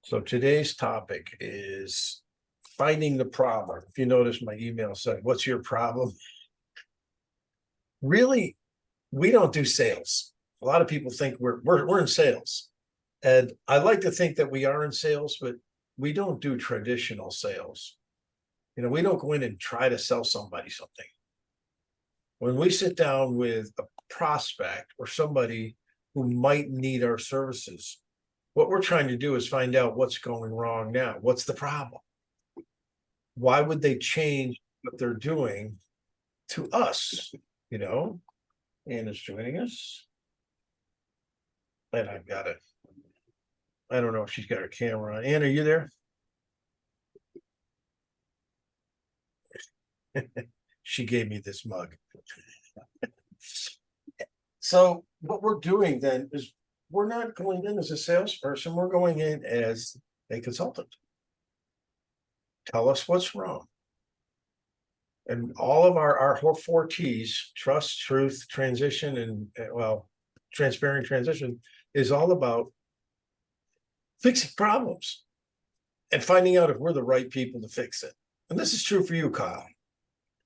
So today's topic is finding the problem. If you notice, my email said, "What's your problem?" Really, we don't do sales. A lot of people think we're in sales, and I like to think that we are in sales, but we don't do traditional sales. We don't go in and try to sell somebody something. When we sit down with a prospect or somebody who might need our services, what we're trying to do is find out what's going wrong now. What's the problem? Why would they change what they're doing to us? You know, Anna's joining us. And I've got it. I don't know if she's got her camera on. Anna, are you there? She gave me this mug. So what we're doing then is we're not going in as a salesperson, we're going in as a consultant. Tell us what's wrong. And all of our four T's, trust, truth, transition, and transparent transition, is all about fixing problems and finding out if we're the right people to fix it. And this is true for you, Kyle.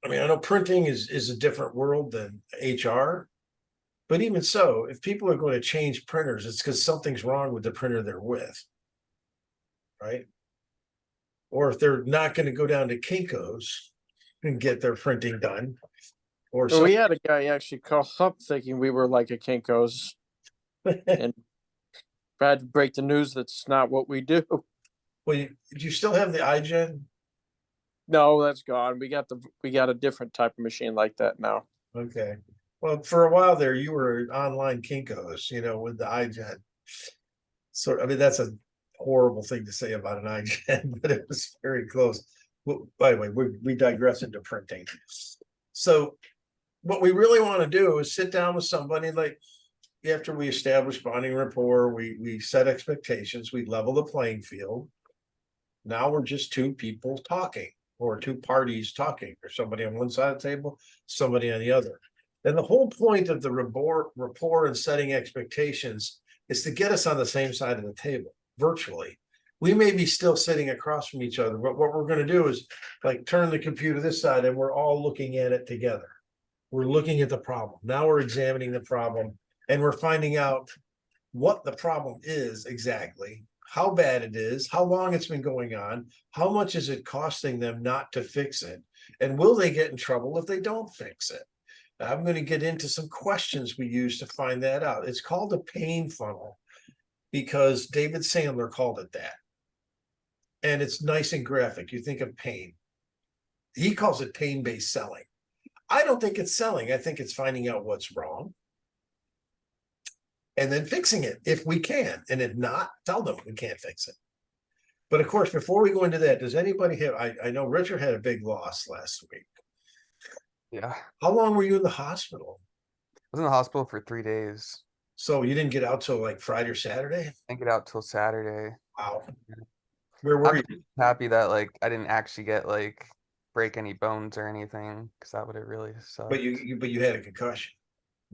I mean, I know printing is a different world than HR, but even so, if people are going to change printers, it's because something's wrong with the printer they're with, right? Or if they're not going to go down to Kinko's and get their printing done, or Well, we had a guy actually call up thinking we were like a Kinko's and had to break the news that's not what we do. Well, do you still have the iGen? No, that's gone. We got a different type of machine like that now. Okay. Well, for a while there, you were online Kinko's, with the iGen. So, I mean, that's a horrible thing to say about an iGen, but it was very close. Well, by the way, we digress into printing. So, what we really want to do is sit down with somebody like after we establish bonding rapport, we set expectations, we level the playing field. Now we're just two people talking, or two parties talking, or somebody on one side of the table, somebody on the other. And the whole point of the rapport and setting expectations is to get us on the same side of the table virtually. We may be still sitting across from each other, but what we're going to do is like turn the computer this side and we're all looking at it together. We're looking at the problem. Now we're examining the problem and we're finding out what the problem is exactly, how bad it is, how long it's been going on, how much is it costing them not to fix it, and will they get in trouble if they don't fix it? I'm going to get into some questions we use to find that out. It's called a pain funnel because David Sandler called it that. And it's nice and graphic. You think of pain. He calls it pain-based selling. I don't think it's selling. I think it's finding out what's wrong and then fixing it if we can. And if not, tell them we can't fix it. But of course, before we go into that, does anybody have, I know Richard had a big loss last week. Yeah. How long were you in the hospital? I was in the hospital for 3 days. So you didn't get out till like Friday or Saturday? Didn't get out till Saturday. Wow. Where were you? Happy that I didn't actually get break any bones or anything, because that would have really sucked. But you had a concussion.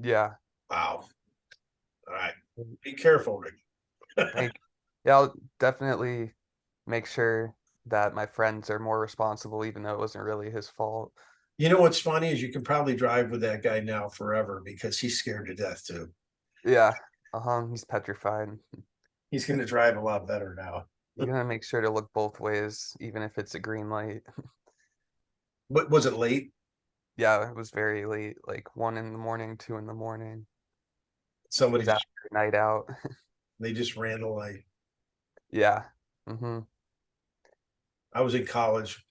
Yeah. Wow. All right. Be careful, Rick. Yeah, I'll definitely make sure that my friends are more responsible, even though it wasn't really his fault. You know what's funny is you can probably drive with that guy now forever because he's scared to death too. Yeah. He's petrified. He's going to drive a lot better now. You're gonna make sure to look both ways, even if it's a green light. What was it late? Yeah, it was very late, like 1 in the morning, 2 in the morning. Somebody after night out. They just ran the light. Yeah. I was in college.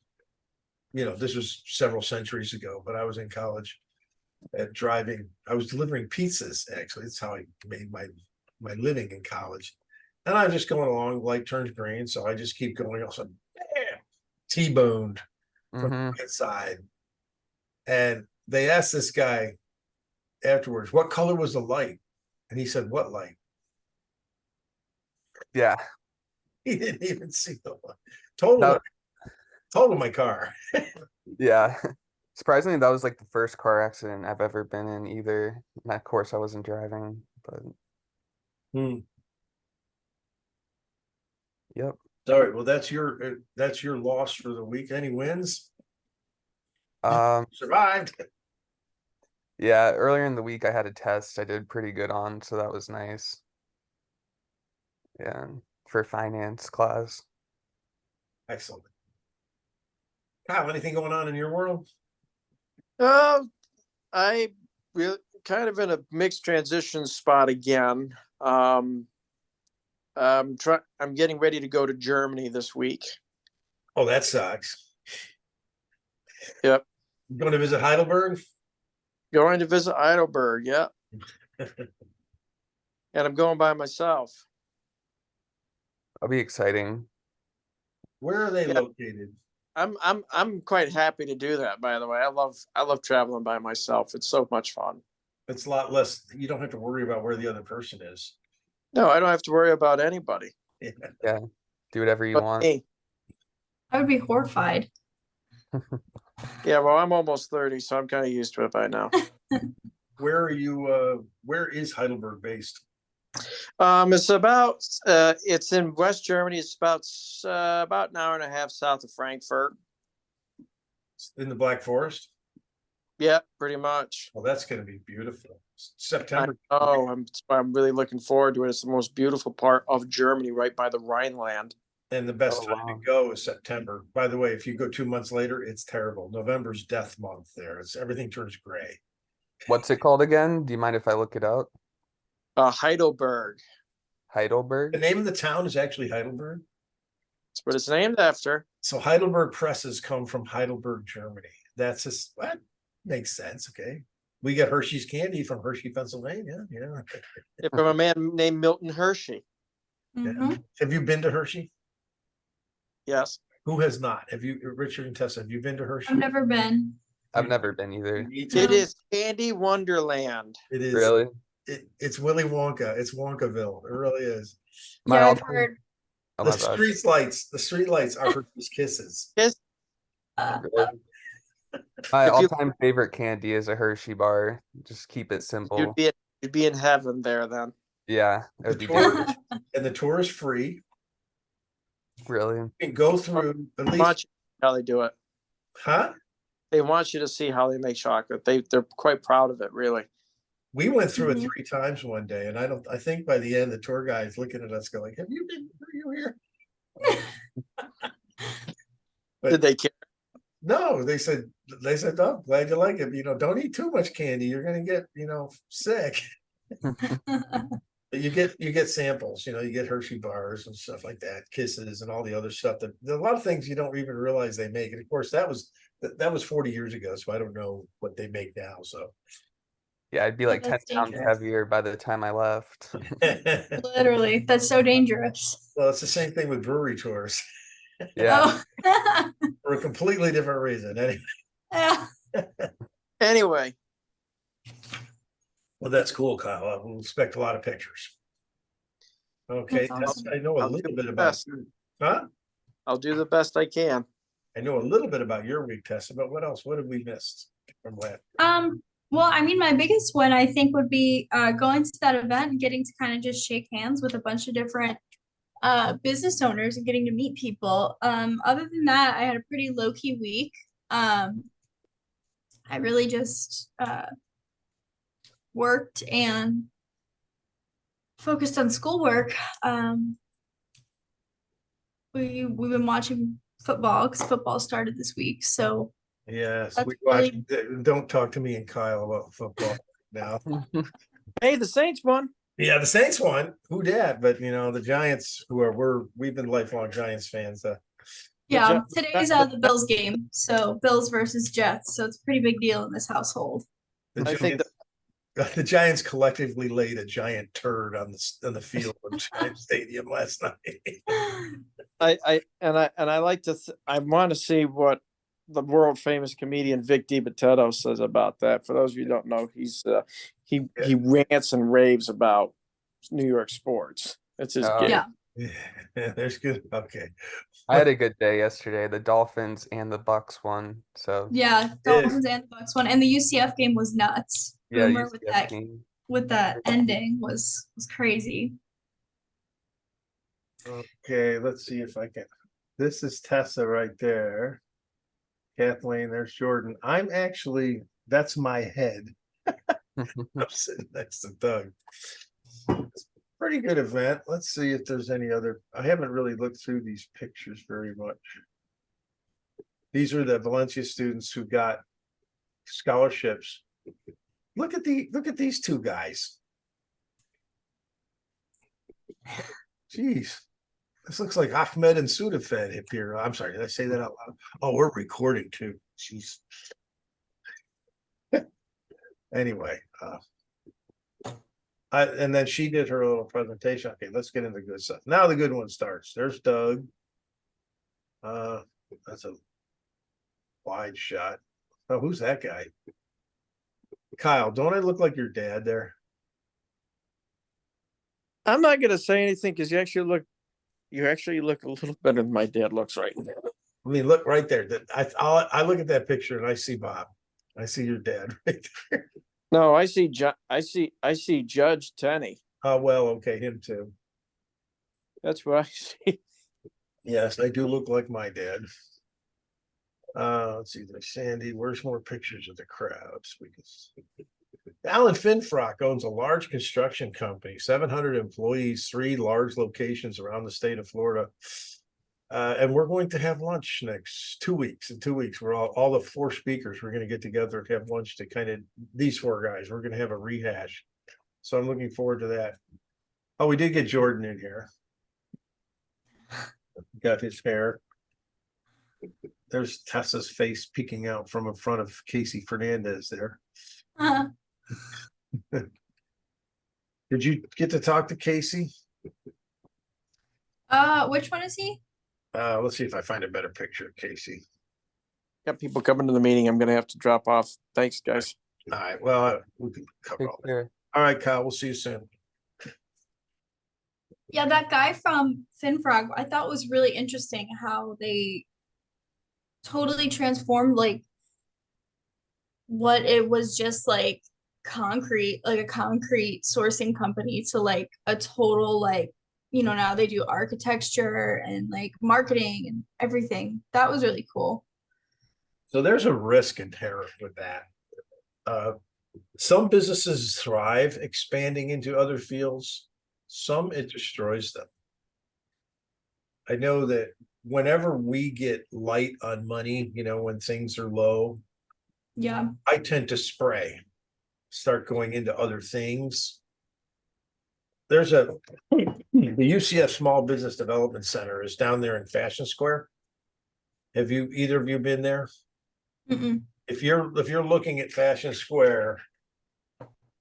This was several centuries ago, but I was in college at driving. I was delivering pizzas, actually. That's how I made my living in college. And I'm just going along, light turns green, so I just keep going. Also, bam, T-boned from the right side. And they asked this guy afterwards, what color was the light? And he said, what light? Yeah. He didn't even see the light. Totaled my car. Yeah. Surprisingly, that was the first car accident I've ever been in either. And of course, I wasn't driving, but Yep. All right, well, that's your loss for the week. Any wins? Survived. Yeah, earlier in the week I had a test I did pretty good on, so that was nice. Yeah, for finance class. Excellent. Kyle, anything going on in your world? Uh, I really kind of in a mixed transition spot again. I'm getting ready to go to Germany this week. Oh, that sucks. Yep. Going to visit Heidelberg? Going to visit Heidelberg, yeah. And I'm going by myself. That'll be exciting. Where are they Yeah. located? I'm quite happy to do that, by the way. I love traveling by myself. It's so much fun. It's a lot less, you don't have to worry about where the other person is. No, I don't have to worry about anybody. Yeah. Yeah, do whatever you But want. me. I would be horrified. Yeah, well, I'm almost 30, so I'm kind of used to it by now. Where are you, where is Heidelberg based? It's in West Germany. It's about an hour and a half south of Frankfurt. In the Black Forest? Yeah, pretty much. Well, that's going to be beautiful. I September. know. I'm really looking forward to it. It's the most beautiful part of Germany, right by the Rhineland. And the best Oh, time wow. to go is September. By the way, if you go 2 months later, it's terrible. November's death month there. It's everything turns gray. What's it called again? Do you mind if I look it up? Heidelberg. The Heidelberg? name of the town is actually Heidelberg. That's what it's named after. So Heidelberg presses come from Heidelberg, Germany. That's just what makes sense. Okay. We get Hershey's candy from Hershey, Pennsylvania. Yeah. From a man named Milton Hershey. Mhm. Have you been to Hershey? Yes. Who has not? Have you, Richard and Tessa, have you been to Hershey? I've never been. I've never been either. You need to. It is Candy Wonderland. It is. Really? It's Willy Wonka. It's Wonkaville. It really is. My Yeah, I've all-time- heard. Oh The my gosh. the street lights are Hershey's Kisses. Really? My If you- all-time favorite candy is a Hershey bar. Just keep it simple. You'd be in heaven there then. Yeah, it The would be tour, good. and the tour is free. Really? You can go through at Watch least, how they do it. huh? They want you to see how they make chocolate. They're quite proud of it, really. We went through it Mhm. 3 times one day, and I think by the end the tour guide's looking at us going, "Have you been? Were you here?" But- Did they care? No, they said, "Oh, glad you like it. Don't eat too much candy. You're gonna get, sick." But you get samples. You get Hershey bars and stuff like that, Kisses, and all the other stuff. There are a lot of things you don't even realize they make. And of course, that was 40 years ago, so I don't know what they make now. So. Yeah, I'd be like 10 That's pounds dangerous. heavier by the time I left. Literally, that's so dangerous. Well, it's the same thing with brewery tours Yeah. Oh. for a completely different reason. Anyway, Yeah. Anyway, well, that's cool, Kyle. We'll expect a lot of pictures. Okay, That's Tess, awesome. I know a I'll little do bit my about best. you. Huh? I'll do the best I can. I know a little bit about your week, Tessa, but what else? What have we missed from last? Well, I mean, my biggest one I think would be going to that event and getting to kind of just shake hands with a bunch of different business owners and getting to meet people. Other than that, I had a pretty low-key week. I really just worked and focused on schoolwork. We've been watching football because football started this week, so Yes, That's we watch. really- Don't talk to me and Kyle about football now. Hey, the Saints won. Yeah, the Saints won. Who dat? But the Giants, we've been lifelong Giants fans. yeah, Ju- today's the Bills game. So Bills versus Jets. So it's a pretty big deal in this household. The I think Giants, the Giants collectively laid a giant turd on the field of Giant Stadium last night. I like to. I want to see what the world famous comedian Vic DiBitetto says about that. For those of you who don't know, he rants and raves about New York sports. It's his gig. Yeah. Yeah, there's good. Okay. I had a good day yesterday. The Dolphins and the Bucks won. So Yeah, Dolphins and the Bucks won, and the UCF game was nuts. yeah, Boomer with UCF that team. ending was crazy. Okay, let's see if I can. This is Tessa right there. Kathleen, there's Jordan. That's my head. I'm sitting next to Doug. Pretty good event. Let's see if there's any other. I haven't really looked through these pictures very much. These are the Valencia students who got scholarships. Look at these two guys. Jeez. This looks like Ahmed and Sudafed up here. I'm sorry, did I say that out loud? Oh, we're recording too. Jeez. Anyway, and then she did her little presentation. Okay, let's get into good stuff. Now the good one starts. There's Doug. That's a wide shot. Oh, who's that guy? Kyle, don't I look like your dad there? I'm not gonna say anything because you actually look a little better than my dad looks right now. I mean, look right there. I look at that picture and I see Bob. I see your dad right there. No, I see Judge Tenney. Oh, well, okay, him too. That's what I see. Yes, they do look like my dad. Let's see, there's Sandy. Where's more pictures of the crowds? Alan Finfrock owns a large construction company, 700 employees, 3 large locations around the state of Florida. And we're going to have lunch next 2 weeks. In 2 weeks, we're all the 4 speakers, we're going to get together to have lunch to these 4 guys, we're going to have a rehash. So I'm looking forward to that. Oh, we did get Jordan in here. Got his hair. There's Tessa's face peeking out from in front of Casey Fernandez there. Did you get to talk to Casey? Which one is he? Let's see if I find a better picture of Casey. Got people coming to the meeting. I'm gonna have to drop off. Thanks, guys. All right, well, we can cover Take all that. care. All right, Kyle, we'll see you soon. Yeah, that guy from Finfrog, I thought was really interesting how they totally transformed like what it was just like a concrete sourcing company to like a total like, now they do architecture and like marketing and everything. That was really cool. So there's a risk inherent with that. Some businesses thrive expanding into other fields. Some it destroys them. I know that whenever we get light on money, when things are low, Yeah. I tend to start going into other things. There's the UCF Small Business Development Center is down there in Fashion Square. Have either of you been there? Mm-mm. If you're looking at Fashion Square,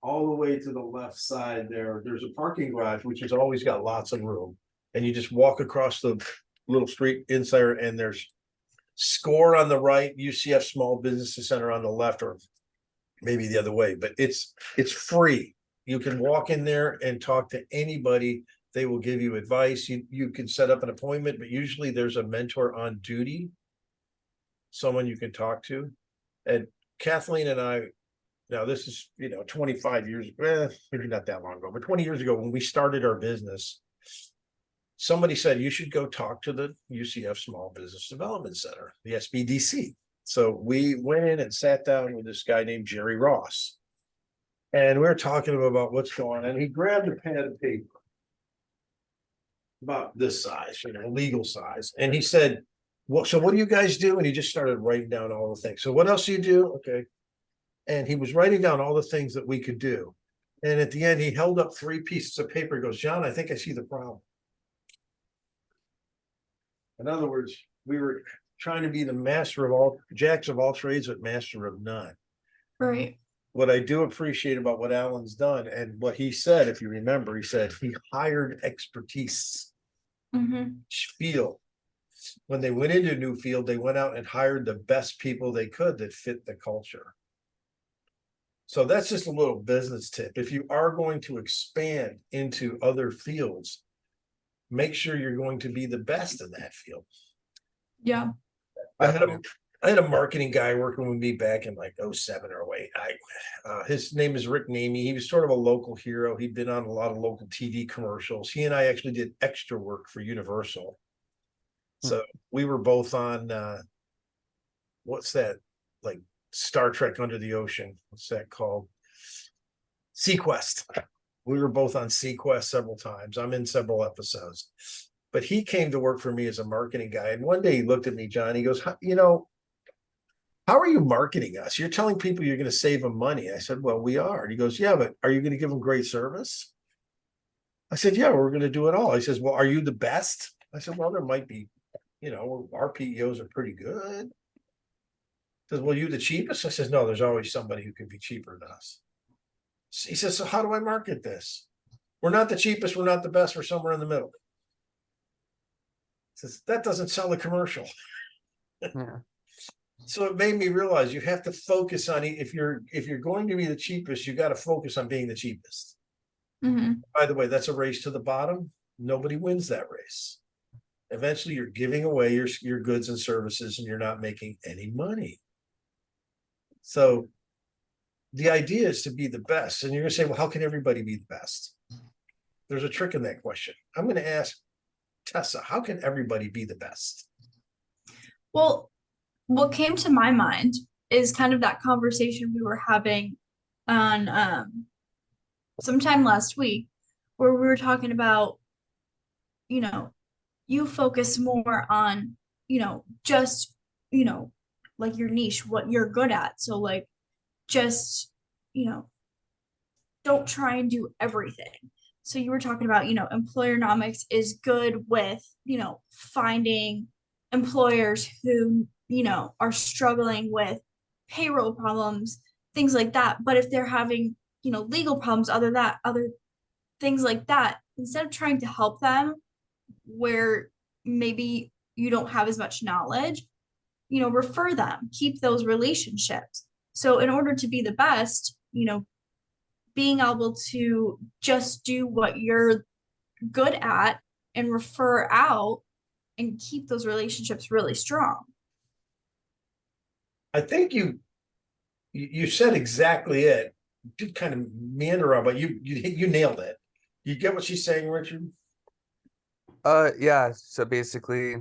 all the way to the left side there's a parking garage, which has always got lots of room. And you just walk across the little street inside and there's SCORE on the right, UCF Small Business Center on the left, or maybe the other way, but it's free. You can walk in there and talk to anybody. They will give you advice. You can set up an appointment, but usually there's a mentor on duty, someone you can talk to. And Kathleen and I, now this is 25 years, maybe not that long ago, but 20 years ago when we started our business, somebody said you should go talk to the UCF Small Business Development Center, the SBDC. So we went in and sat down with this guy named Jerry Ross. And we were talking to him about what's going on. And he grabbed a pad of paper about this size, legal size. And he said, well, so what do you guys do? And he just started writing down all the things. So what else do you do? Okay. And he was writing down all the things that we could do. And at the end, he held up 3 pieces of paper. He goes, John, I think I see the problem. In other words, we were trying to be the master of all, jacks of all trades, but master of none. Right. What I do appreciate about what Alan's done and what he said, if you remember, he said he hired expertise. Mm-hmm. Each field. When they went into a new field, they went out and hired the best people they could that fit the culture. So that's just a little business tip. If you are going to expand into other fields, make sure you're going to be the best in that field. Yeah. I had I had a marketing guy working with me back in like 07 or 08. His name is Rick Namey. He was sort of a local hero. He'd been on a lot of local TV commercials. He and I actually did extra work for Universal. So we were both on what's that, like Star Trek Under the Ocean? What's that called? Sequest. We were both on Sequest several times. I'm in several episodes. But he came to work for me as a marketing guy. And one day he looked at me, John, he goes, you know, how are you marketing us? You're telling people you're going to save them money. I said, well, we are. And he goes, yeah, but are you going to give them great service? I said, yeah, we're going to do it all. He says, well, are you the best? I said, well, there might be, you know, our PEOs are pretty good. He says, well, you the cheapest? I says, no, there's always somebody who can be cheaper than us. He says, so how do I market this? We're not the cheapest. We're not the best. We're somewhere in the middle. He says, that doesn't sell a commercial. Yeah. So it made me realize you have to focus on it. If you're going to be the cheapest, you got to focus on being the cheapest. Mhm. By the way, that's a race to the bottom. Nobody wins that race. Eventually, you're giving away your goods and services, and you're not making any money. So the idea is to be the best. And you're going to say, well, how can everybody be the best? There's a trick in that question. I'm going to ask Tessa, how can everybody be the best? Well, what came to my mind is kind of that conversation we were having on sometime last week, where we were talking about, you know, you focus more on, just, like your niche, what you're good at. So like just, don't try and do everything. So you were talking about, employernomics is good with, finding employers who, are struggling with payroll problems, things like that. But if they're having, legal problems, other things like that, instead of trying to help them where maybe you don't have as much knowledge, refer them, keep those relationships. So in order to be the best, being able to just do what you're good at and refer out and keep those relationships really strong. I think you said exactly it. Did kind of meander on, but you nailed it. You get what she's saying, Richard? Yeah, so basically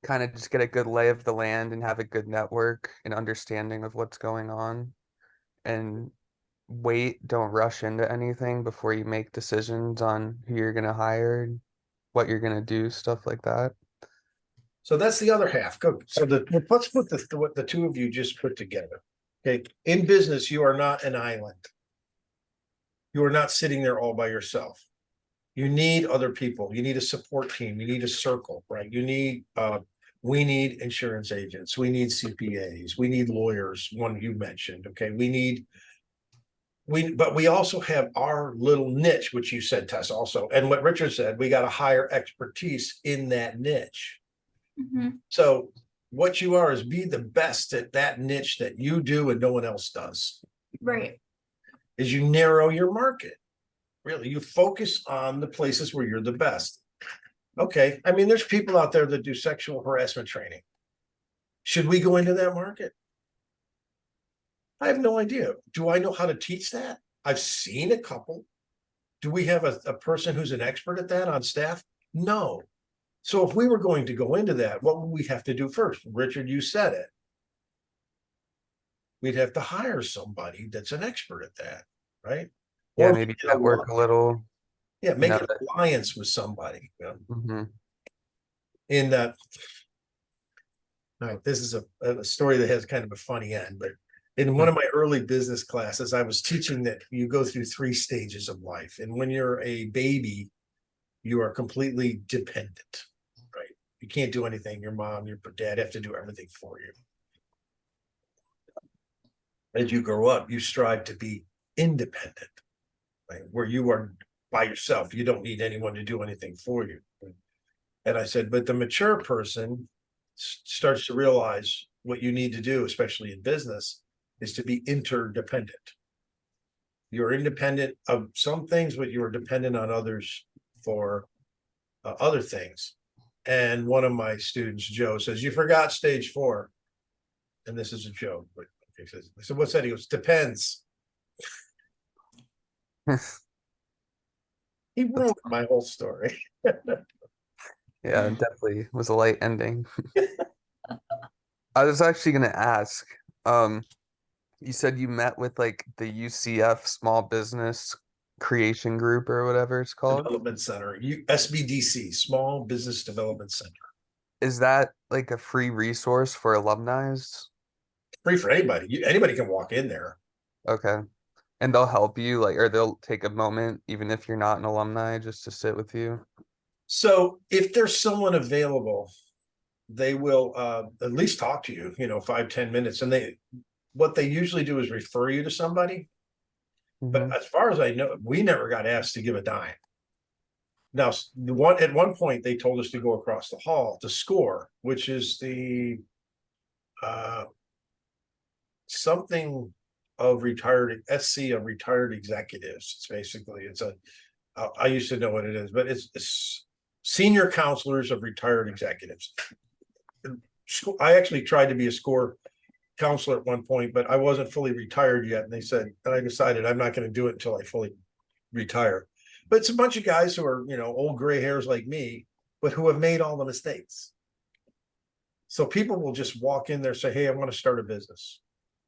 kind of just get a good lay of the land and have a good network and understanding of what's going on, and don't rush into anything before you make decisions on who you're gonna hire, what you're gonna do, stuff like that. So that's the other half. Go. So let's put what the two of you just put together. Okay. In business, you are not an island. You are not sitting there all by yourself. You need other people. You need a support team. You need a circle, right? We need insurance agents. We need CPAs. We need lawyers. One you mentioned. Okay. But we also have our little niche, which you said, Tess, also. And what Richard said, we got to hire expertise in that niche. Mm-hmm. So what you are is be the best at that niche that you do and no one else does. Right. Is you narrow your market. Really, you focus on the places where you're the best. Okay. I mean, there's people out there that do sexual harassment training. Should we go into that market? I have no idea. Do I know how to teach that? I've seen a couple. Do we have a person who's an expert at that on staff? No. So if we were going to go into that, what would we have to do first? Richard, you said it. We'd have to hire somebody that's an expert at that, right? Yeah, Or maybe network a little. Yeah, make know an alliance with somebody. Mhm. In that, all right, this is a story that has kind of a funny end, but in one of my early business classes, I was teaching that you go through 3 stages of life. And when you're a baby, you are completely dependent, right? You can't do anything. Your mom, your dad have to do everything for you. As you grow up, you strive to be independent, right? Where you are by yourself. You don't need anyone to do anything for you. And I said, but the mature person starts to realize what you need to do, especially in business, is to be interdependent. You're independent of some things, but you're dependent on others for other things. And one of my students, Joe, says, you forgot stage 4. and this is a joke, but he says, I said, what's that? He goes, depends. He ruined my whole story. Yeah, it definitely was a light ending. I was actually gonna ask, you said you met with like the UCF Small Business Creation Group or whatever it's called. Development Center, SBDC, Small Business Development Center. Is that like a free resource for alumni? Free for anybody. Anybody can walk in there. Okay. And they'll help you, like, or they'll take a moment, even if you're not an alumni, just to sit with you. So if there's someone available, they will at least talk to you, 5-10 minutes. And what they usually do is refer you to somebody. But Mhm. as far as I know, we never got asked to give a dime. Now, at one point, they told us to go across the hall to SCORE, which is the something of retired SC of retired executives. I used to know what it is, but it's senior counselors of retired executives. I actually tried to be a SCORE counselor at one point, but I wasn't fully retired yet. And I decided I'm not going to do it until I fully retire. But it's a bunch of guys who are, old gray hairs like me, but who have made all the mistakes. So people will just walk in there, say, hey, I want to start a business.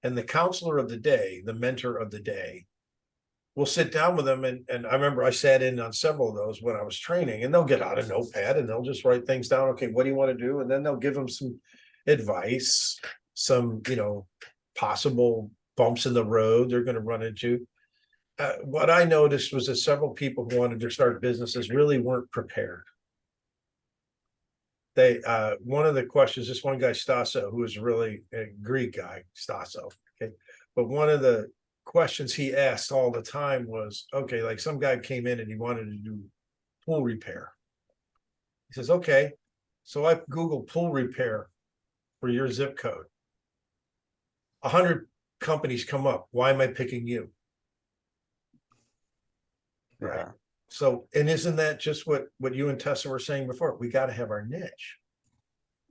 And the counselor of the day, the mentor of the day, will sit down with them. And I remember I sat in on several of those when I was training, and they'll get out a notepad and they'll just write things down. Okay, what do you want to do? And then they'll give them some advice, some, possible bumps in the road they're going to run into. What I noticed was that several people who wanted to start businesses really weren't prepared. One of the questions, this one guy, Stasso, who is really a Greek guy, Stasso, okay, but one of the questions he asked all the time was, okay, like some guy came in and he wanted to do pool repair. He says, okay, so I Googled pool repair for your zip code. 100 companies come up. Why am I picking you? Right. Yeah. So, and isn't that just what you and Tessa were saying before? We got to have our niche.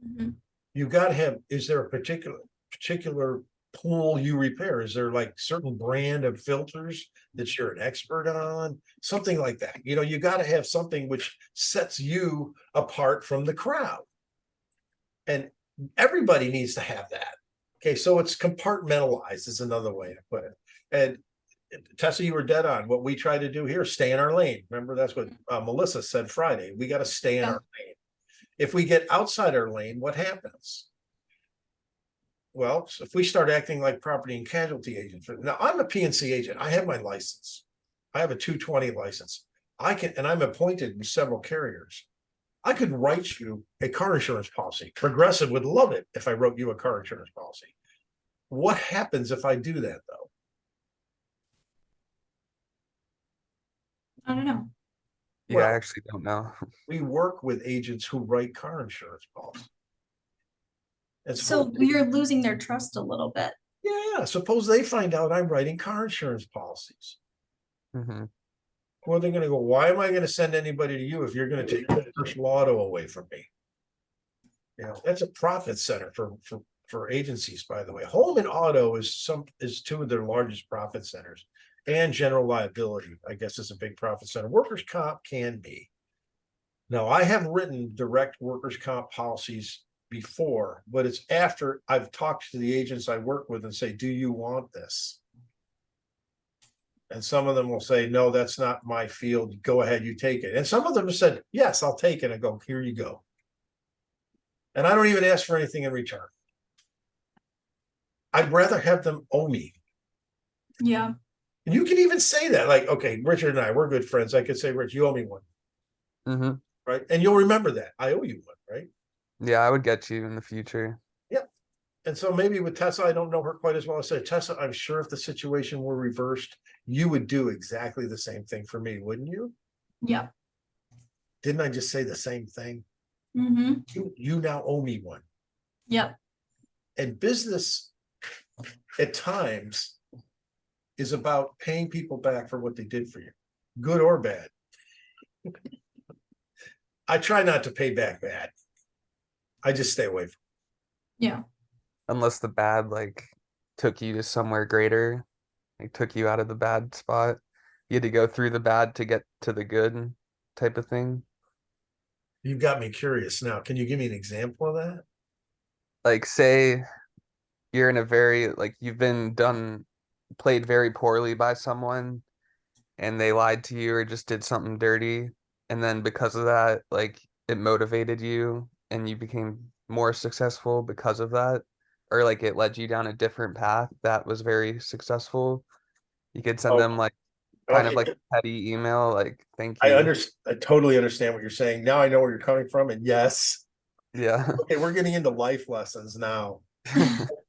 Mhm. You got to have, is there a particular pool you repair? Is there like certain brand of filters that you're an expert on? Something like that. You got to have something which sets you apart from the crowd. And everybody needs to have that. Okay, so it's compartmentalized is another way to put it. And Tessa, you were dead on. What we try to do here is stay in our lane. Remember, that's what Melissa said Friday. We got to stay in our lane. If we get outside our lane, what happens? Well, if we start acting like property and casualty agents, now I'm a PNC agent. I have my license. I have a 220 license. And I'm appointed in several carriers. I could write you a car insurance policy. Progressive would love it if I wrote you a car insurance policy. What happens if I do that, though? I don't know. Yeah, Well, I actually don't know. we work with agents who write car insurance policies. So you're losing their trust a little bit. Yeah, suppose they find out I'm writing car insurance policies. Hmm. Well, they're going to go, why am I going to send anybody to you if you're going to take Commercial Auto away from me? That's a profit center for agencies, by the way. Home and auto is two of their largest profit centers, and general liability, I guess, is a big profit center. Workers' comp can be. Now, I have written direct workers' comp policies before, but it's after I've talked to the agents I work with and say, do you want this? And some of them will say, no, that's not my field. Go ahead, you take it. And some of them have said, yes, I'll take it. I go, here you go. And I don't even ask for anything in return. I'd rather have them owe me. Yeah. And you can even say that, like, okay, Richard and I, we're good friends. I could say, Rich, you owe me one. Hmm. Right. And you'll remember that. I owe you one, right? Yeah, I would get you in the future. And so maybe with Tessa, I don't know her quite as well. I said, Tessa, I'm sure if the situation were reversed, you would do exactly the same thing for me, wouldn't you? Yeah. Didn't I just say the same thing? Mm-hmm. You now owe me one. Yep. And business at times is about paying people back for what they did for you, good or bad. I try not to pay back bad. I just stay away from it. Yeah. unless the bad like took you to somewhere greater, like took you out of the bad spot. You had to go through the bad to get to the good type of thing. You've got me curious now. Can you give me an example of that? Like say you're in a very like you've been done played very poorly by someone and they lied to you or just did something dirty, and then because of that, like it motivated you and you became more successful because of that, or like it led you down a different path that was very successful. You could send Oh, them like kind of okay. like a petty email, like thank I you. understand. I totally understand what you're saying. Now I know where you're coming from. And yes, Yeah. okay, we're getting into life lessons now.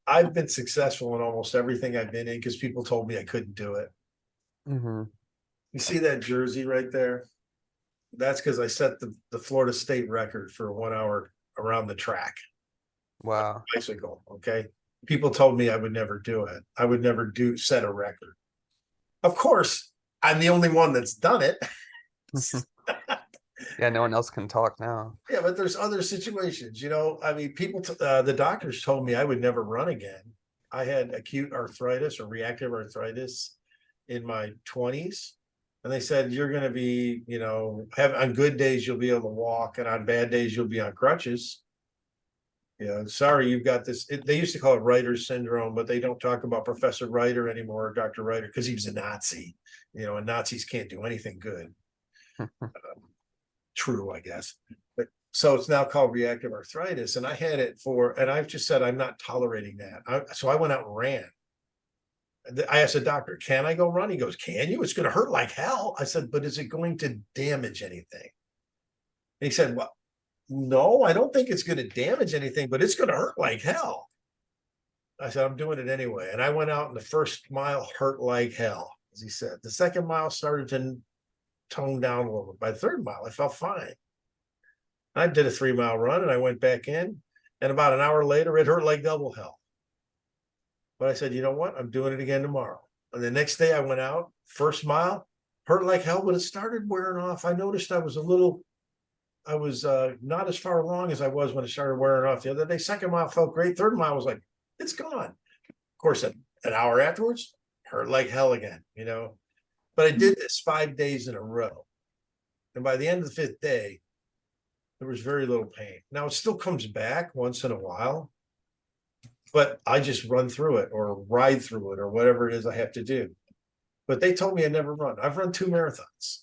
I've been successful in almost everything I've been in because people told me I couldn't do it. Hmm. You see that jersey right there? That's because I set the Florida State record for 1 hour around the track Wow. bicycle. Okay. People told me I would never do it. I would never set a record. Of course, I'm the only one that's done it. Yeah, no one else can talk now. Yeah, but there's other situations, I mean, the doctors told me I would never run again. I had acute arthritis or reactive arthritis in my 20s. And they said, you're going to be, have on good days, you'll be able to walk, and on bad days, you'll be on crutches. Sorry, you've got this. They used to call it Reiter's syndrome, but they don't talk about Professor Reiter anymore, or Dr. Reiter, because he was a Nazi, and Nazis can't do anything good. True, I guess. But so it's now called reactive arthritis. And I had it and I've just said, I'm not tolerating that. So I went out and ran. I asked the doctor, can I go run? He goes, can you? It's going to hurt like hell. I said, but is it going to damage anything? And he said, well, no, I don't think it's going to damage anything, but it's going to hurt like hell. I said, I'm doing it anyway. And I went out and the first mile hurt like hell, as he said. The second mile started to tone down a little bit. By the third mile, I felt fine. I did a 3 mile run and I went back in. And about an hour later, it hurt like double hell. But I said, you know what? I'm doing it again tomorrow. And the next day I went out, first mile, hurt like hell, but it started wearing off. I noticed I was not as far along as I was when it started wearing off the other day. Second mile felt great. Third mile was like, it's gone. Of course, an hour afterwards, hurt like hell again, But I did this 5 days in a row. And by the end of the fifth day, there was very little pain. Now it still comes back once in a while, but I just run through it or ride through it or whatever it is I have to do. But they told me I'd never run. I've run 2 marathons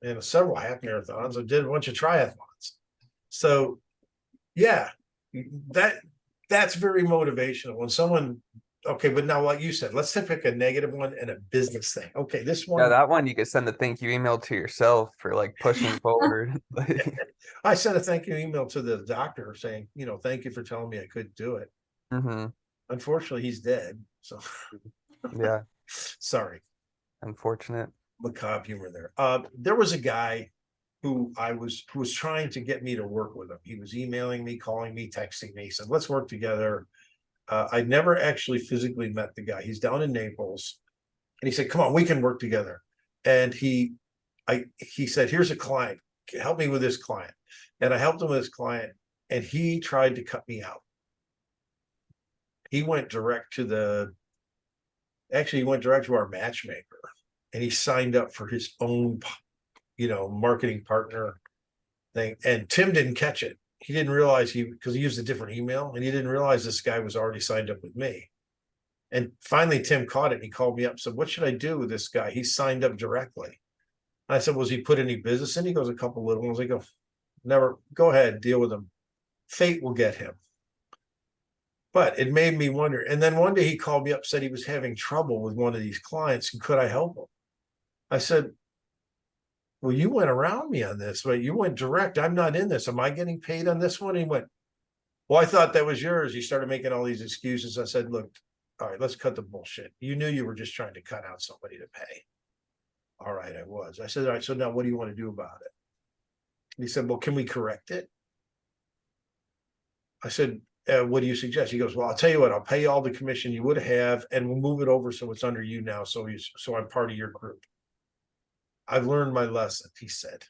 and several half marathons. I did a bunch of triathlons. So yeah, that's very motivational when someone. Okay, but now, like you said, let's pick a negative one and a business thing. Okay, this one. Yeah, that one you could send a thank you email to yourself for like pushing forward. I sent a thank you email to the doctor saying, thank you for telling me I couldn't do it. Hmm. Unfortunately, he's dead. So Yeah, sorry. unfortunate. Macabre humor there. There was a guy who was trying to get me to work with him. He was emailing me, calling me, texting me, said, let's work together. I never actually physically met the guy. He's down in Naples. And he said, come on, we can work together. And he said, here's a client. Help me with this client. And I helped him with his client. And he tried to cut me out. He went direct to our matchmaker. And he signed up for his own, marketing partner thing. And Tim didn't catch it. He didn't realize because he used a different email, and he didn't realize this guy was already signed up with me. And finally, Tim caught it. And he called me up and said, what should I do with this guy? He signed up directly. And I said, was he put any business in? He goes, a couple little ones. I go, never. Go ahead, deal with him. Fate will get him. But it made me wonder. And then one day he called me up, said he was having trouble with one of these clients, and could I help him? I said, well, you went around me on this, but you went direct. I'm not in this. Am I getting paid on this one? And he went, well, I thought that was yours. He started making all these excuses. I said, look, all right, let's cut the bullshit. You knew you were just trying to cut out somebody to pay. All right, I was. I said, all right, so now what do you want to do about it? And he said, well, can we correct it? I said, what do you suggest? He goes, well, I'll tell you what, I'll pay you all the commission you would have, and we'll move it over so it's under you now. So I'm part of your group. I've learned my lesson, he said.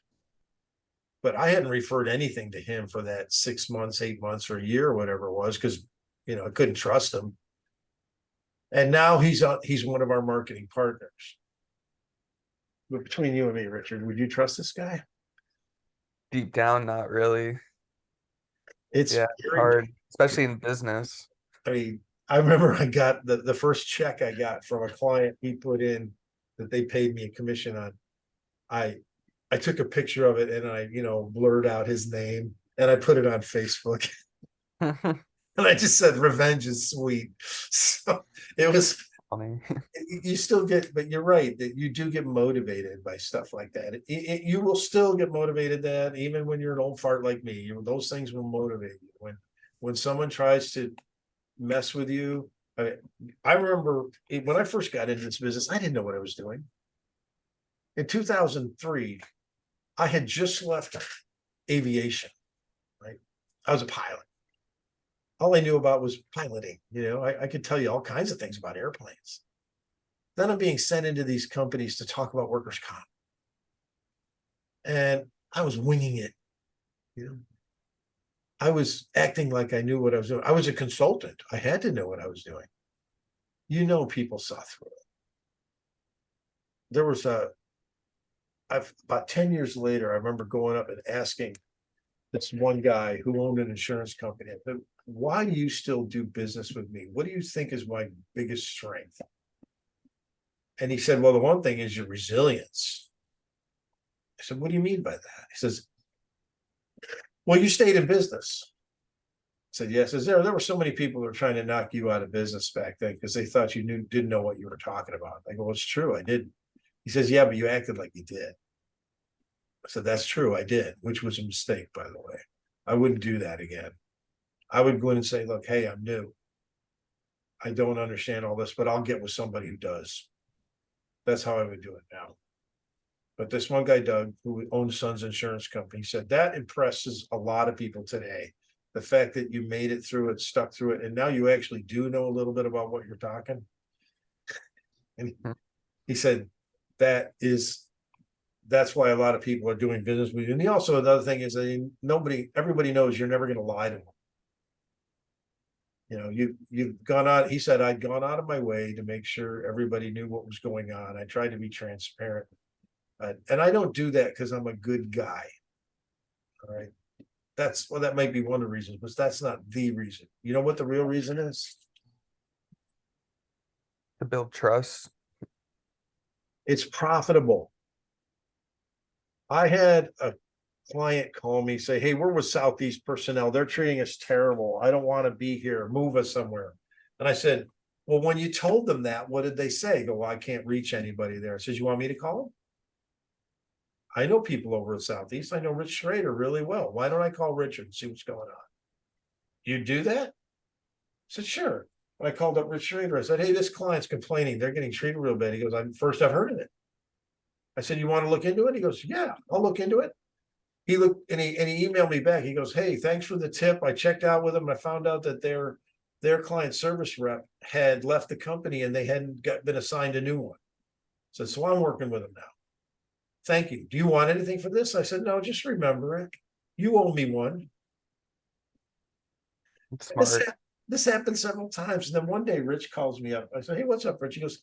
But I hadn't referred anything to him for that 6 months, 8 months, or a year, or whatever it was, because You know, I couldn't trust him. And now he's one of our marketing partners. But between you and me, Richard, would you trust this guy? Deep down, not really. It's Yeah, it's hard, especially in business. I mean, I remember I got the first check I got from a client he put in that they paid me a commission on. I took a picture of it and I, blurred out his name and I put it on Facebook. And I just said, revenge is sweet. So it was Funny. you still get, but you're right that you do get motivated by stuff like that. You will still get motivated that even when you're an old fart like me, those things will motivate you. When someone tries to mess with you, I remember when I first got into this business, I didn't know what I was doing. In 2003, I had just left aviation, right? I was a pilot. All I knew about was piloting. I could tell you all kinds of things about airplanes. Then I'm being sent into these companies to talk about workers' comp. And I was winging it. I was acting like I knew what I was doing. I was a consultant. I had to know what I was doing. People saw through it. There was about 10 years later, I remember going up and asking this one guy who owned an insurance company, why do you still do business with me? What do you think is my biggest strength? And he said, well, the one thing is your resilience. I said, what do you mean by that? He says, well, you stayed in business. I said, yes. There were so many people who were trying to knock you out of business back then because they thought you didn't know what you were talking about. I go, well, it's true, I didn't. He says, yeah, but you acted like you did. I said, that's true, I did, which was a mistake, by the way. I wouldn't do that again. I would go in and say, look, hey, I'm new. I don't understand all this, but I'll get with somebody who does. That's how I would do it now. But this one guy, Doug, who owns Sons Insurance Company, said that impresses a lot of people today. The fact that you made it through it, stuck through it, and now you actually do know a little bit about what you're talking. And he said, that's why a lot of people are doing business with you. And also another thing is everybody knows you're never going to lie to them. You've gone out. He said, I'd gone out of my way to make sure everybody knew what was going on. I tried to be transparent. And I don't do that because I'm a good guy. All right. That might be one of the reasons, but that's not the reason. You know what the real reason is? To build trust. It's profitable. I had a client call me, say, hey, we're with Southeast personnel. They're treating us terrible. I don't want to be here. Move us somewhere. And I said, well, when you told them that, what did they say? Go, well, I can't reach anybody there. I says, you want me to call them? I know people over at Southeast. I know Rich Schrader really well. Why don't I call Richard and see what's going on? You do that? I said, sure. And I called up Rich Schrader. I said, hey, this client's complaining. They're getting treated real bad. He goes, I've heard of it. I said, you want to look into it? He goes, yeah, I'll look into it. He looked and he emailed me back. He goes, hey, thanks for the tip. I checked out with him. I found out that their client service rep had left the company and they hadn't been assigned a new one. So I'm working with him now. Thank you. Do you want anything for this? I said, no, just remember it. You owe me one. Smart. This happened several times. And then one day Rich calls me up. I said, hey, what's up, Rich? He goes,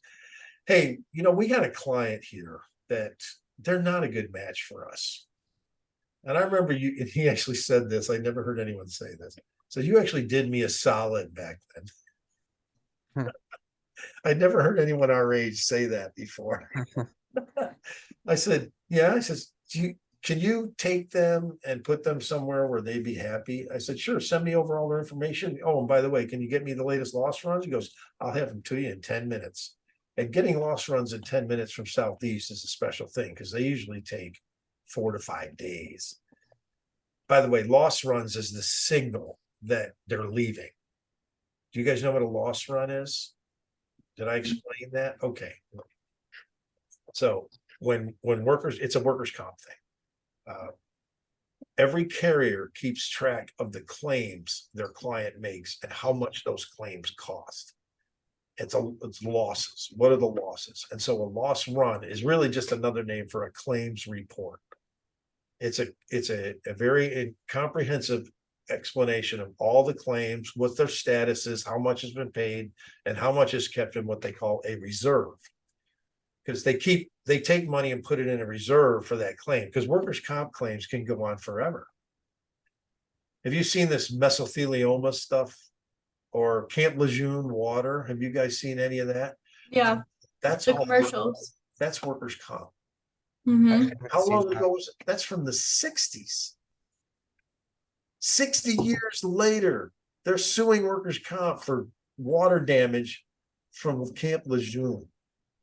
hey, we got a client here that they're not a good match for us. And I remember and he actually said this. I never heard anyone say this. So you actually did me a solid back then. I'd never heard anyone our age say that before. I said, yeah. I says, can you take them and put them somewhere where they'd be happy? I said, sure, send me over all their information. Oh, and by the way, can you get me the latest loss runs? He goes, I'll have them to you in 10 minutes. And getting loss runs in 10 minutes from Southeast is a special thing because they usually take 4 to 5 days. By the way, loss runs is the signal that they're leaving. Do you guys know what a loss run is? Did I explain that? Okay. So when workers, it's a workers' comp thing. Every carrier keeps track of the claims their client makes and how much those claims cost. It's losses. What are the losses? And so a loss run is really just another name for a claims report. It's a very comprehensive explanation of all the claims, what their status is, how much has been paid, and how much is kept in what they call a reserve. Because they take money and put it in a reserve for that claim, because workers' comp claims can go on forever. Have you seen this mesothelioma stuff or Camp Lejeune water? Have you guys seen any of that? Yeah, That's the all, commercials. that's workers' comp. Hmm. How seen long that. ago was it? That's from the 60s. 60 years later, they're suing workers' comp for water damage from Camp Lejeune.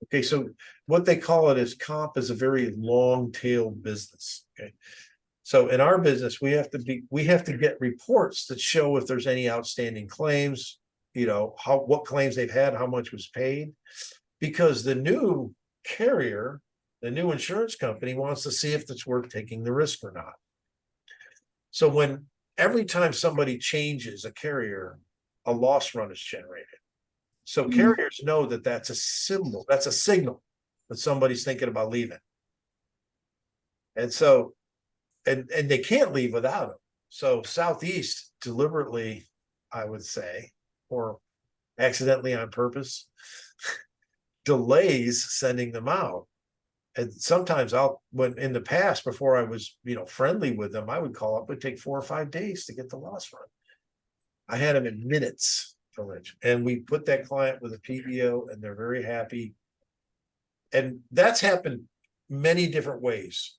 Okay, so what they call it is comp is a very long tail business. Okay. So in our business, we have to get reports that show if there's any outstanding claims, what claims they've had, how much was paid. Because the new carrier, the new insurance company wants to see if it's worth taking the risk or not. So every time somebody changes a carrier, a loss run is generated. So carriers know that that's a signal that somebody's thinking about leaving. And so, and they can't leave without them. So Southeast deliberately, I would say, or accidentally on purpose, delays sending them out. And sometimes when in the past, before I was, friendly with them, I would call up, it would take 4 or 5 days to get the loss run. I had them in minutes. And we put that client with a PEO and they're very happy. And that's happened many different ways.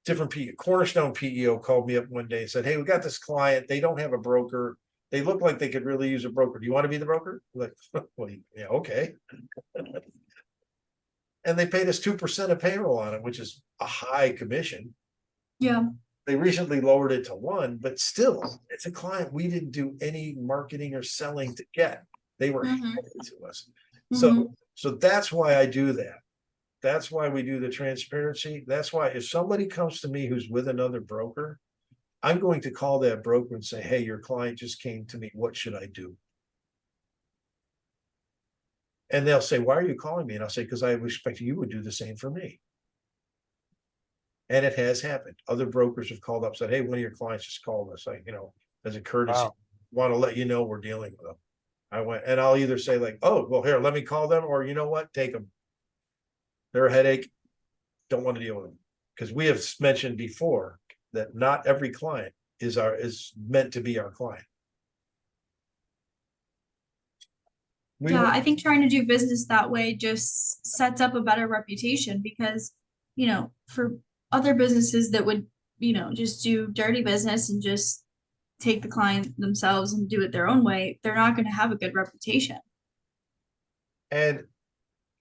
Cornerstone PEO called me up one day and said, "Hey, we got this client. They don't have a broker. They look like they could really use a broker. Do you want to be the broker?" Like, well, yeah, okay. And they paid us 2% of payroll on it, which is a high commission. Yeah. They recently lowered it to 1, but still, it's a client we didn't do any marketing or selling to get. They were handed to us. So that's why I do that. That's why we do the transparency. That's why if somebody comes to me who's with another broker, I'm going to call that broker and say, "Hey, your client just came to me. What should I do?" And they'll say, "Why are you calling me?" And I'll say, "Because I expect you would do the same for me." And it has happened. Other brokers have called up, said, "Hey, one of your clients just called us, as a courtesy, Wow. want to let you know we're dealing with them." I went, and I'll either say like, "Oh, well, here, let me call them," or, "You know what, take them. They're a headache. Don't want to deal with them." Because we have mentioned before that not every client is meant to be our client. Yeah, I think trying to do business that way just sets up a better reputation because, for other businesses that would, just do dirty business and just take the client themselves and do it their own way, they're not going to have a good reputation. And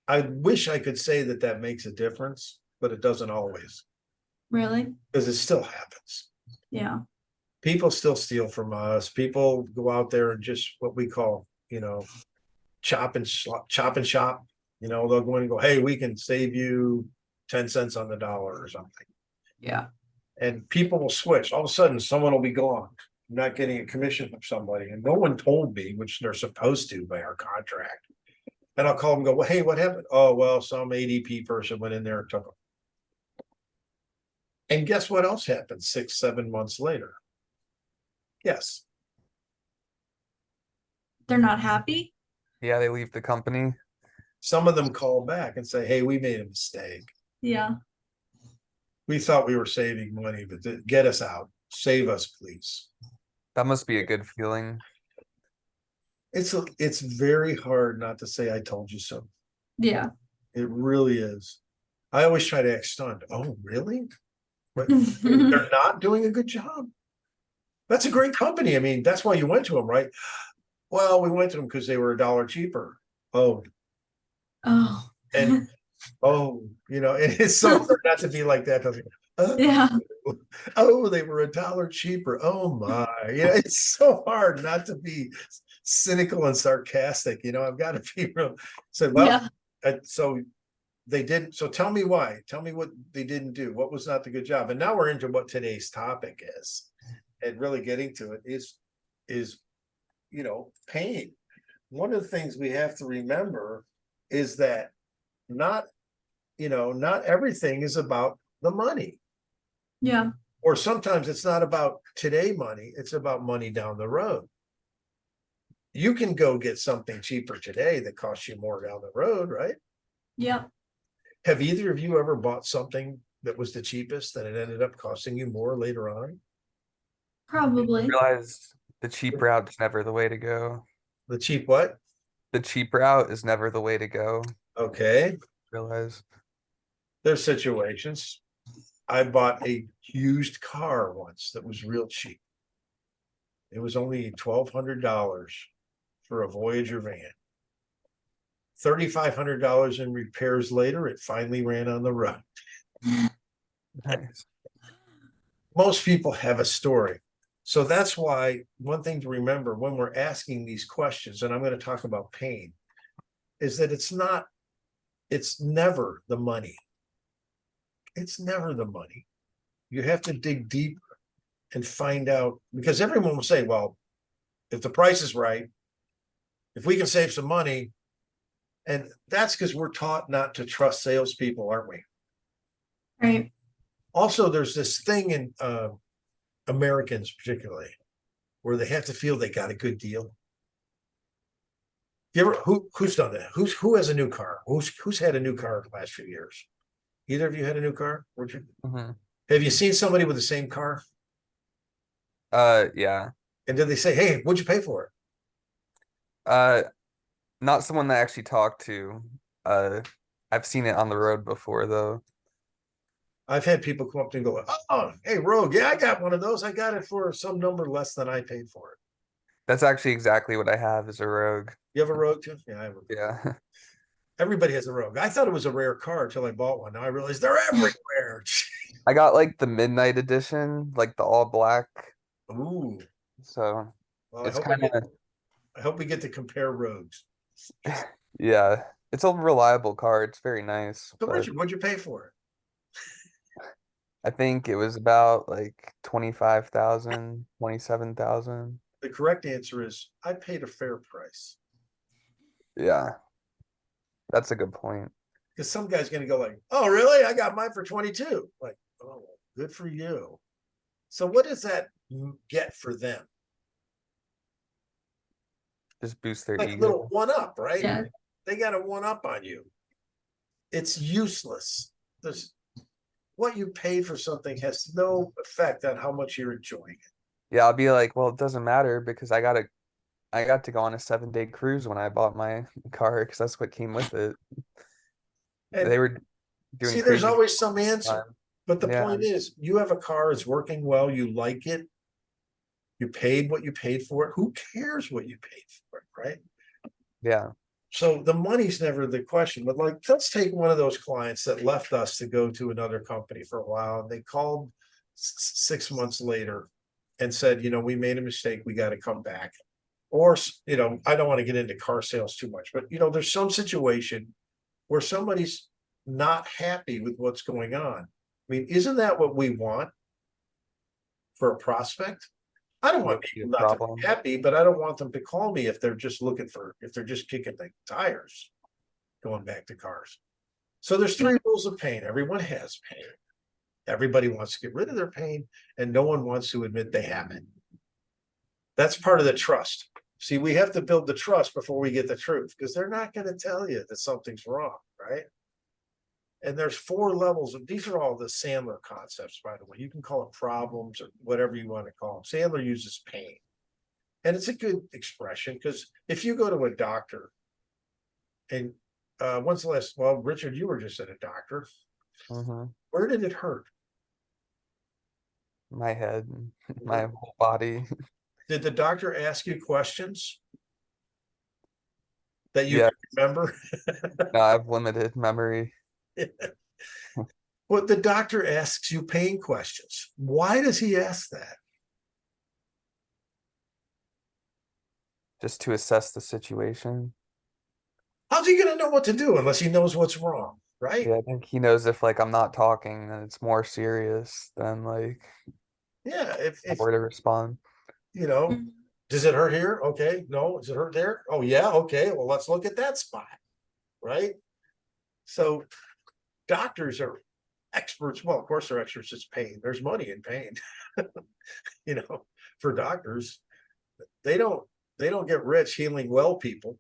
I wish I could say that makes a difference, but it doesn't always, Really? because it still happens. Yeah. People still steal from us. People go out there and just what we call, chop and shop. They'll go in and go, "Hey, we can save you 10 cents on the dollar or something." Yeah. And people will switch. All of a sudden, someone will be gone, not getting a commission from somebody. And no one told me, which they're supposed to by our contract. And I'll call them and go, "Well, hey, what happened?" "Oh, well, some ADP person went in there and took them." And guess what else happened 6, 7 months later? Yes. They're not happy. Yeah, they leave the company. Some of them call back and say, "Hey, we made a mistake. Yeah. We thought we were saving money, but get us out. Save us, please." That must be a good feeling. It's very hard not to say, "I told you so." Yeah. It really is. I always try to act stunned. "Oh, really? But they're not doing a good job? That's a great company. I mean, that's why you went to them, right?" "Well, we went to them because they were $1 cheaper." "Oh, Oh. and and it's so hard not to be like that. Yeah. Oh, they were $1 cheaper. Oh my, it's so hard not to be cynical and sarcastic. I've got to be real. So, well, Yeah. so they didn't. So tell me why. Tell me what they didn't do. What was not the good job? And now we're into what today's topic is, and really getting to it is pain. One of the things we have to remember is that not everything is about the money. Yeah. Or sometimes it's not about today money, it's about money down the road. You can go get something cheaper today that costs you more down the road, right? Yep. Have either of you ever bought something that was the cheapest and it ended up costing you more later on? Probably. Realize the cheap route's never the way to go. The cheap what? The cheap route is never the way to go. Okay, Realize. there's situations. I bought a used car once that was real cheap. It was only $1,200 for a Voyager van. $3,500 in repairs later, it finally ran on the road. Nice. Most people have a story. So that's why one thing to remember when we're asking these questions, and I'm going to talk about pain, is that it's never the money. It's never the money. You have to dig deeper and find out, because everyone will say, well, if the price is right, if we can save some money, and that's because we're taught not to trust salespeople, aren't we? Right. Also, there's this thing in Americans particularly, where they have to feel they got a good deal. You ever who's done that? Who has a new car? Who's had a new car in the last few years? Either of you had a new car, Richard? Mhm. Have you seen somebody with the same car? Yeah. And did they say, hey, what'd you pay for it? Not someone that I actually talked to. I've seen it on the road before though. I've had people come up to me and go, oh, hey, Rogue, yeah, I got one of those. I got it for some number less than I paid for it. That's actually exactly what I have is a Rogue. You have a Rogue too? Yeah, I have a Yeah. Everybody has a Rogue. I thought it was a rare car until I bought one. Now I realize they're everywhere. I got like the midnight edition, like the all black. Ooh, So well, it's kind of, I hope we get to compare Rogues. yeah, it's a reliable car. It's very nice. So, But Richard, what'd you pay for it? I think it was about like 25,000, 27,000. The correct answer is I paid a fair price. Yeah, that's a good point. Because some guy's going to go like, oh, really? I got mine for 22. Like, oh, good for you. So what does that get for them? Just boost their Like a ego. little one up, right? Yeah. They got a one up on you. It's useless. There's what you paid for something has no effect on how much you're enjoying it. Yeah, I'll be like, well, it doesn't matter because I got to go on a 7-day cruise when I bought my car because that's what came with it. And They were doing see, there's crazy always some answer. time. But the Yeah. point is, you have a car, it's working well, you like it. You paid what you paid for it. Who cares what you paid for it, right? Yeah. So the money's never the question. But like, let's take one of those clients that left us to go to another company for a while, and they called 6 months later and said, we made a mistake. We got to come back. Or, I don't want to get into car sales too much, but there's some situation where somebody's not happy with what's going on. I mean, isn't that what we want for a prospect? I don't want people not to be happy, but I don't want them to call me if they're just if they're just kicking the tires, going back to cars. So there's 3 rules of pain. Everyone has pain. Everybody wants to get rid of their pain, and no one wants to admit they have it. That's part of the trust. See, we have to build the trust before we get the truth, because they're not going to tell you that something's wrong, right? And there's 4 levels of, these are all the Sandler concepts, by the way. You can call it problems or whatever you want to call them. Sandler uses pain. And it's a good expression, because if you go to a doctor and when's the last, well, Richard, you were just at a doctor. Mm-hmm. Where did it hurt? My head, my whole body. Did the doctor ask you questions that you Yeah. can remember? No, I have limited memory. Well, the doctor asks you pain questions. Why does he ask that? Just to assess the situation. How's he going to know what to do unless he knows what's wrong, right? Yeah, I think he knows if like I'm not talking, then it's more serious than like Yeah, if where to respond. Mhm. does it hurt here? Okay, no, does it hurt there? Oh yeah, okay, well, let's look at that spot, right? So doctors are experts. Well, of course they're experts. It's pain. There's money in pain. You know, for doctors, they don't get rich healing well people.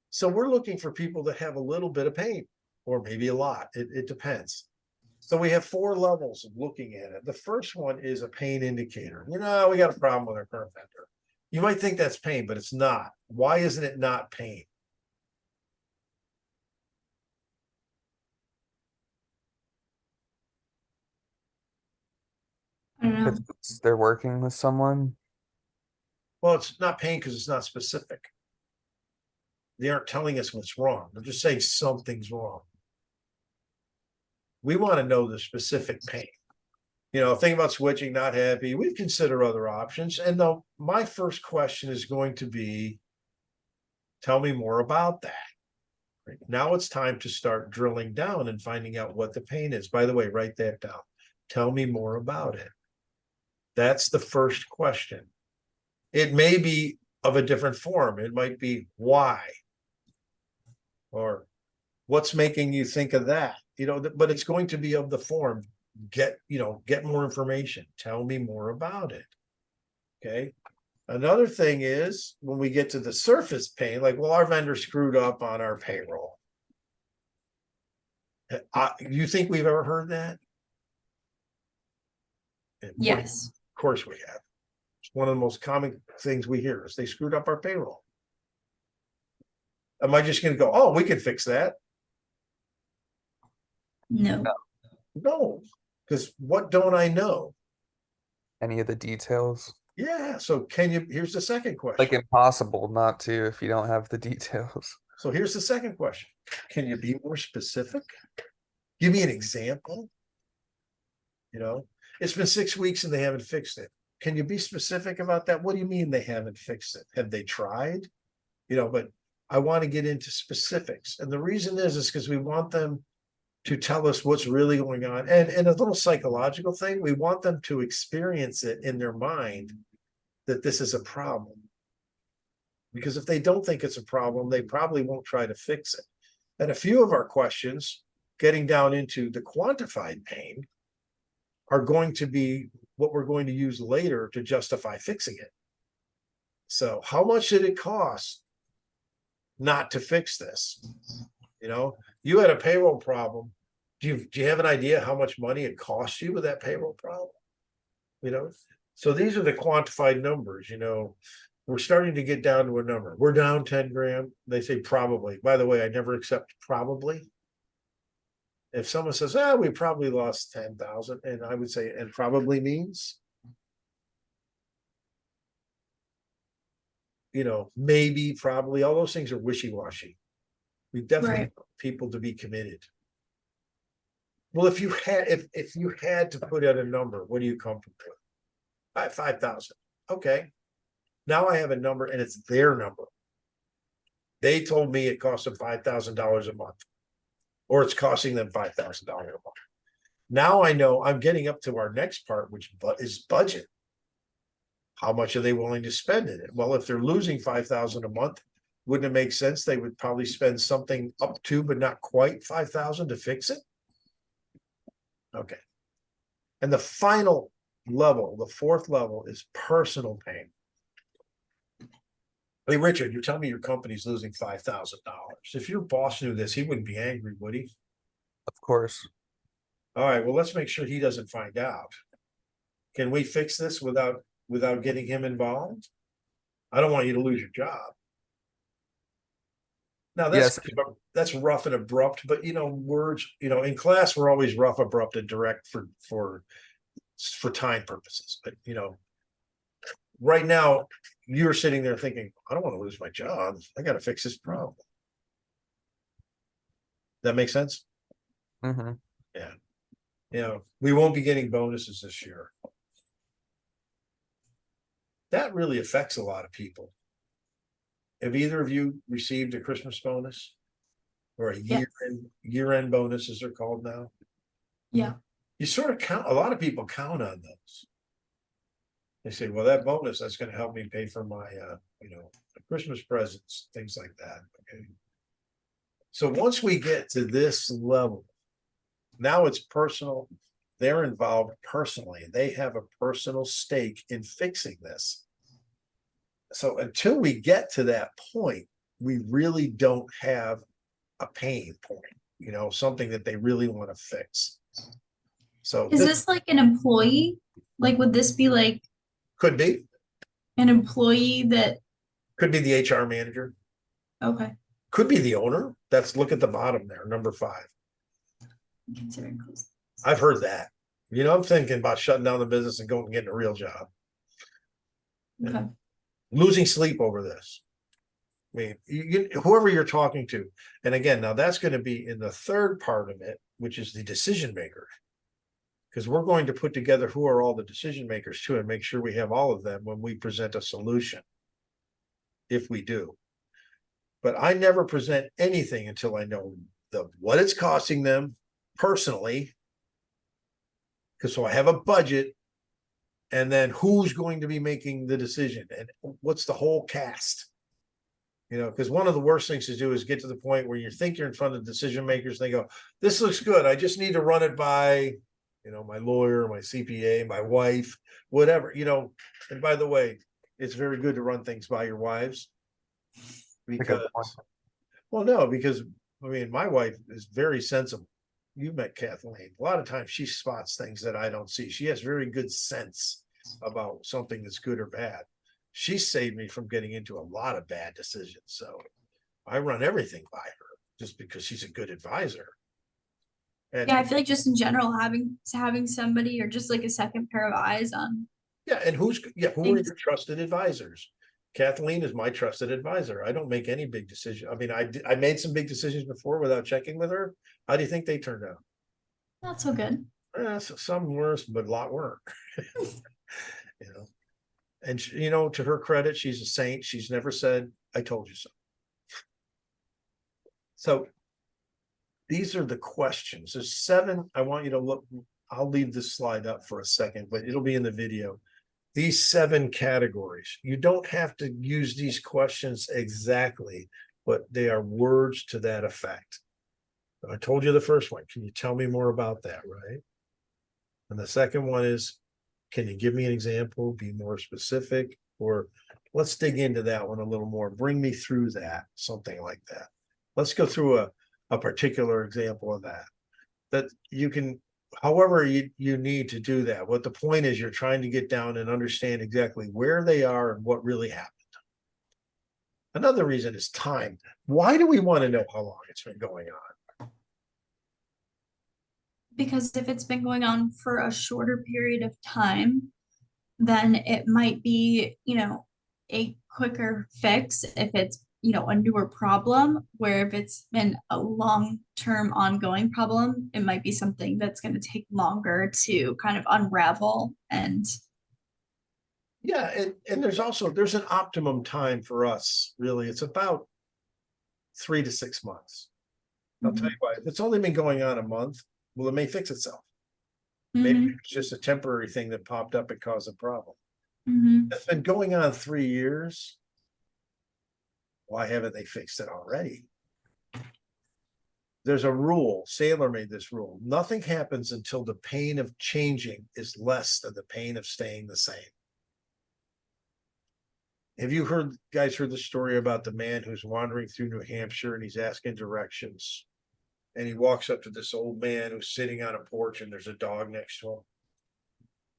So we're looking for people that have a little bit of pain, or maybe a lot. It depends. So we have 4 levels of looking at it. The first one is a pain indicator. You know, we got a problem with our current vendor. You might think that's pain, but it's not. Why isn't it not pain? I don't know. If they're working with someone. Well, it's not pain because it's not specific. They aren't telling us what's wrong. They're just saying something's wrong. We want to know the specific pain. You know, think about switching, not happy. We consider other options. And though my first question is going to be, tell me more about that. Right? Now it's time to start drilling down and finding out what the pain is. By the way, write that down. Tell me more about it. That's the first question. It may be of a different form. It might be why, or what's making you think of that, you know, but it's going to be of the form. Get more information. Tell me more about it. Okay. Another thing is when we get to the surface pain, like, well, our vendor screwed up on our payroll. You think we've ever heard that? Yes. Of course we have. It's one of the most common things we hear is they screwed up our payroll. Am I just going to go, oh, we can fix that? No. No, because what don't I know? Any of the details. Yeah. So here's the second question. Like impossible not to if you don't have the details. So here's the second question. Can you be more specific? Give me an example. You know, it's been 6 weeks and they haven't fixed it. Can you be specific about that? What do you mean they haven't fixed it? Have they tried? You know, but I want to get into specifics. And the reason is because we want them to tell us what's really going on. And a little psychological thing, we want them to experience it in their mind that this is a problem. Because if they don't think it's a problem, they probably won't try to fix it. And a few of our questions, getting down into the quantified pain, are going to be what we're going to use later to justify fixing it. So how much did it cost not to fix this? You know, you had a payroll problem. Do you have an idea how much money it cost you with that payroll problem? You know, so these are the quantified numbers. You know, we're starting to get down to a number. We're down 10 grand. They say probably. By the way, I never accept probably. If someone says, we probably lost 10,000, and I would say, and probably means, you know, maybe, probably, all those things are wishy-washy. We definitely want people to be committed. Well, if you had to put out a number, what do you come with? 5,000. Okay. Now I have a number and it's their number. They told me it cost them $5,000 a month, or it's costing them $5,000 a month. Now I know I'm getting up to our next part, which is budget. How much are they willing to spend in it? Well, if they're losing $5,000 a month, wouldn't it make sense they would probably spend something up to, but not quite 5,000 to fix it? Okay. And the final level, the fourth level, is personal pain. Hey, Richard, you're telling me your company's losing $5,000. If your boss knew this, he wouldn't be angry, would he? Of course. All right, well, let's make sure he doesn't find out. Can we fix this without getting him involved? I don't want you to lose your job. Now that's rough and abrupt, but you know, words, you know, in class we're always rough, abrupt, and direct for time purposes. But you know, right now you're sitting there thinking, I don't want to lose my job. I got to fix this problem. That makes sense? Mm-hmm. Yeah. You know, we won't be getting bonuses this year. That really affects a lot of people. Have either of you received a Christmas bonus or a year-end bonus, as they're called now? Yeah. You sort of count, a lot of people count on those. They say, well, that bonus, that's going to help me pay for my, Christmas presents, things like that. Okay. So once we get to this level, Now it's personal. They're involved personally. They have a personal stake in fixing this. So until we get to that point, we really don't have a pain point, you know, something that they really want to fix. So Is this this like an employee? Like, would this be like could be an employee that, the HR manager, okay, could be the owner. That's look at the bottom there, number 5. considering close. I've heard that. You know, I'm thinking about shutting down the business and going and getting a real job. Okay. Losing sleep over this. I mean, whoever you're talking to, and again, now that's going to be in the third part of it, which is the decision maker. Because we're going to put together who are all the decision makers too, and make sure we have all of them when we present a solution. If we do. But I never present anything until I know what it's costing them personally. Because so I have a budget, and then who's going to be making the decision and what's the whole cast. You know, because one of the worst things to do is get to the point where you think you're in front of decision makers. And they go, this looks good. I just need to run it by, you know, my lawyer, my CPA, my wife, whatever, you know. And by the way, it's very good to run things by your wives. Because, well, no, because I mean, my wife is very sensible. You met Kathleen. A lot of times she spots things that I don't see. She has very good sense about something that's good or bad. She saved me from getting into a lot of bad decisions. So I run everything by her just because she's a good advisor. And Yeah, I feel like just in general, having somebody or just like a second pair of eyes on. yeah, and who are Thanks. your trusted advisors? Kathleen is my trusted advisor. I don't make any big decisions. I mean, I made some big decisions before without checking with her. How do you think they turned out? Not so good. Some worse, but a lot weren't. You know, and you know, to her credit, she's a saint. She's never said, "I told you so." So these are the questions. There's 7. I want you to look. I'll leave this slide up for a second, but it'll be in the video. These 7 categories. You don't have to use these questions exactly, but they are words to that effect. I told you the first one. Can you tell me more about that, right? And the second one is, can you give me an example, be more specific? Or let's dig into that one a little more. Bring me through that, something like that. Let's go through a particular example of that. That you can, however you need to do that. What the point is, you're trying to get down and understand exactly where they are and what really happened. Another reason is time. Why do we want to know how long it's been going on? Because if it's been going on for a shorter period of time, then it might be, you know, a quicker fix if it's, you know, a newer problem, where if it's been a long-term ongoing problem, it might be something that's going to take longer to kind of unravel. And Yeah, and there's an optimum time for us, really. It's about 3 to 6 months. I'll tell you why. If it's only been going on a month, well, it may fix itself. Maybe it's just a temporary thing that popped up and caused a problem. It's been going on 3 years. Why haven't they fixed it already? There's a rule. Sailor made this rule. Nothing happens until the pain of changing is less than the pain of staying the same. Have you guys heard the story about the man who's wandering through New Hampshire and he's asking directions? And he walks up to this old man who's sitting on a porch and there's a dog next to him.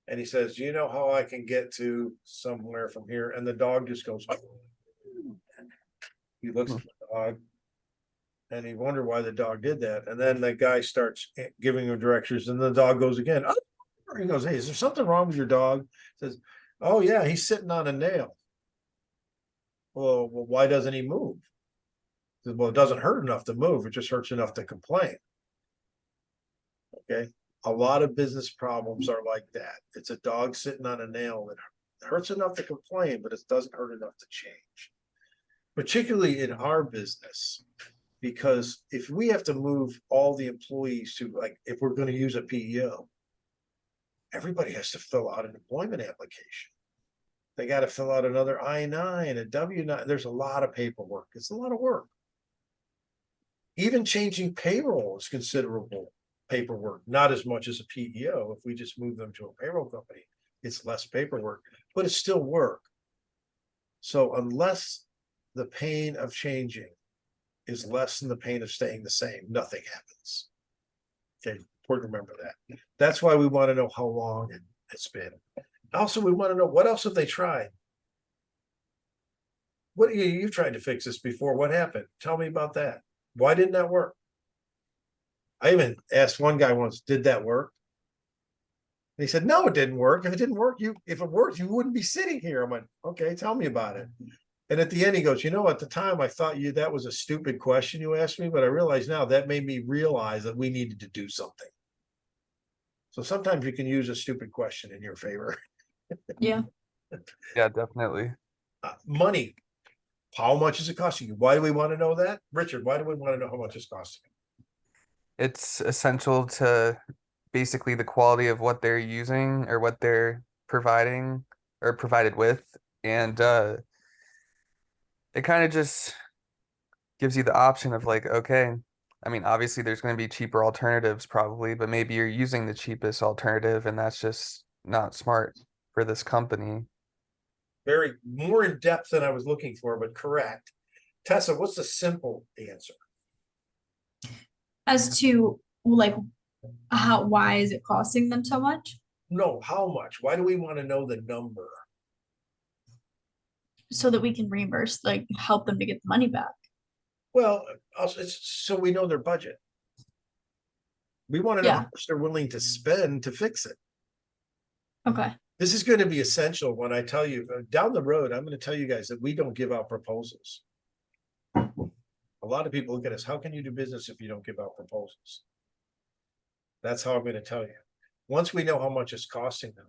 And he says, do you know how I can get to somewhere from here? And the dog just goes, he looks at the dog and he wondered why the dog did that. And then the guy starts giving him directions and the dog goes again. He goes, hey, is there something wrong with your dog? He says, oh yeah, he's sitting on a nail. Well, why doesn't he move? Well, it doesn't hurt enough to move. It just hurts enough to complain. Okay. A lot of business problems are like that. It's a dog sitting on a nail that hurts enough to complain, but it doesn't hurt enough to change. Particularly in our business, because if we have to move all the employees to, like, if we're going to use a PEO, everybody has to fill out an employment application. They got to fill out another I-9, a W-9. There's a lot of paperwork. It's a lot of work. Even changing payroll is considerable paperwork, not as much as a PEO. If we just move them to a payroll company, it's less paperwork, but it's still work. So unless the pain of changing is less than the pain of staying the same, nothing happens. Okay, important to remember that. That's why we want to know how long it's been. Also, we want to know what else have they tried? What you've tried to fix this before? What happened? Tell me about that. Why didn't that work? I even asked one guy once, did that work? And he said, no, it didn't work. If it didn't work, if it worked, you wouldn't be sitting here. I'm like, okay, tell me about it. And at the end, he goes, at the time I thought that was a stupid question you asked me, but I realize now that made me realize that we needed to do something. So sometimes you can use a stupid question in your favor. Yeah. Yeah, definitely. Money. How much is it costing you? Why do we want to know that? Richard, why do we want to know how much it's costing? It's essential to basically the quality of what they're using or what they're providing or provided with. And it kind of just gives you the option of like, okay, I mean, obviously there's going to be cheaper alternatives probably, but maybe you're using the cheapest alternative and that's just not smart for this company. Very more in depth than I was looking for, but correct. Tessa, what's the simple answer? As to like why is it costing them so much? No, how much? Why do we want to know the number? So that we can reimburse, like help them to get the money back. Well, also it's so we know their budget. We want to know how much they're willing to spend to fix it. Okay. This is going to be essential when I tell you down the road, I'm going to tell you guys that we don't give out proposals. A lot of people look at us, how can you do business if you don't give out proposals? That's how I'm going to tell you. Once we know how much it's costing them,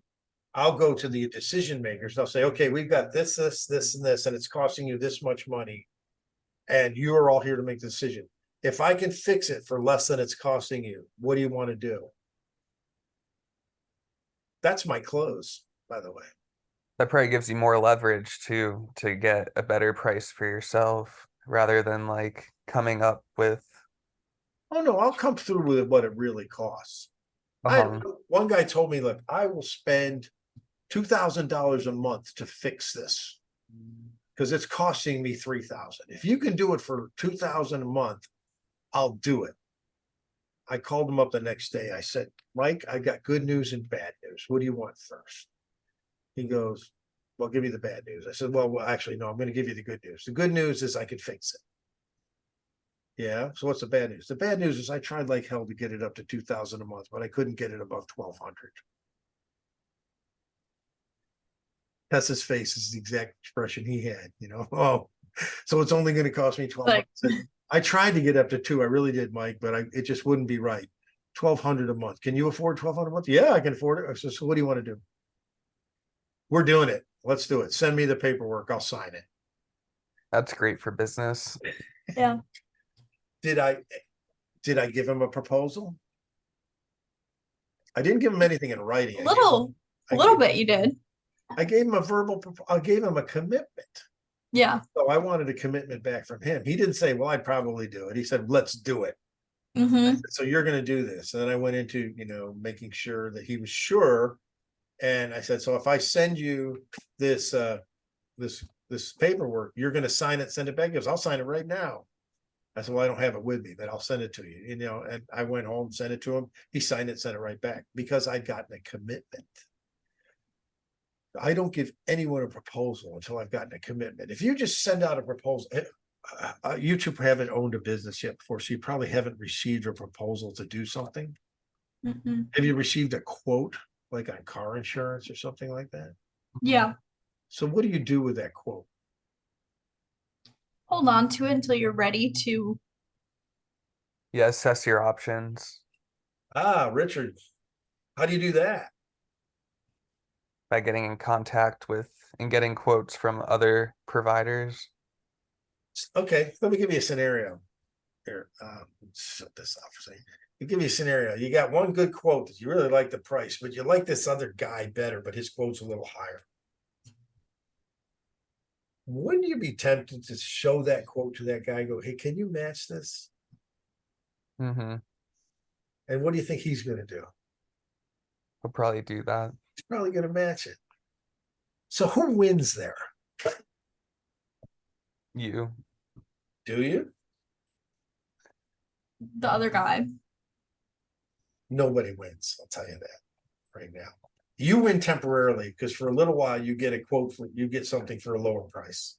I'll go to the decision makers. They'll say, okay, we've got this, and this, and it's costing you this much money. And you are all here to make the decision. If I can fix it for less than it's costing you, what do you want to do? That's my close, by the way. That probably gives you more leverage too to get a better price for yourself rather than like coming up with. Oh no, I'll come through with what it really costs. One guy told me, look, I will spend $2,000 a month to fix this because it's costing me $3,000. If you can do it for $2,000 a month, I'll do it. I called him up the next day. I said, Mike, I got good news and bad news. What do you want first? He goes, well, give me the bad news. I said, well, actually, no, I'm going to give you the good news. The good news is I could fix it. Yeah. So what's the bad news? The bad news is I tried like hell to get it up to $2,000 a month, but I couldn't get it above $1,200. That's his face. Is the exact expression he had, Oh, so it's only going to cost me $1,200. I tried to get up to $2,000. I really did, Mike, but it just wouldn't be right. $1,200 a month. Can you afford $1,200 a month? Yeah, I can afford it. I said, so what do you want to do? We're doing it. Let's do it. Send me the paperwork. I'll sign it. That's great for business. Yeah. Did I give him a proposal? I didn't give him anything in writing. A little bit you did. I gave him I gave him a commitment. Yeah. So I wanted a commitment back from him. He didn't say, well, I'd probably do it. He said, let's do it. Mm-hmm. Said, so you're going to do this. And then I went into, making sure that he was sure. And I said, so if I send you this paperwork, you're going to sign it, send it back. He goes, I'll sign it right now. I said, well, I don't have it with me, but I'll send it to you. And I went home, sent it to him. He signed it, sent it right back because I'd gotten a commitment. I don't give anyone a proposal until I've gotten a commitment. If you just send out a proposal, you two haven't owned a business yet before, so you probably haven't received a proposal to do something. Mm-hmm. Have you received a quote, like on car insurance or something like that? Yeah. So what do you do with that quote? Hold on to it until you're ready to. Yeah, assess your options. Richard, how do you do that? By getting in contact with and getting quotes from other providers. Okay, let me give you a scenario here. Set this up for a second. You give me a scenario. You got one good quote that you really like the price, but you like this other guy better, but his quote's a little higher. Wouldn't you be tempted to show that quote to that guy and go, hey, can you match this? Mm-hmm. And what do you think he's gonna do? I'll probably do that. He's probably gonna match it. So who wins there? You. Do you? The other guy. Nobody wins, I'll tell you that right now. You win temporarily because for a little while you get a quote for you get something for a lower price.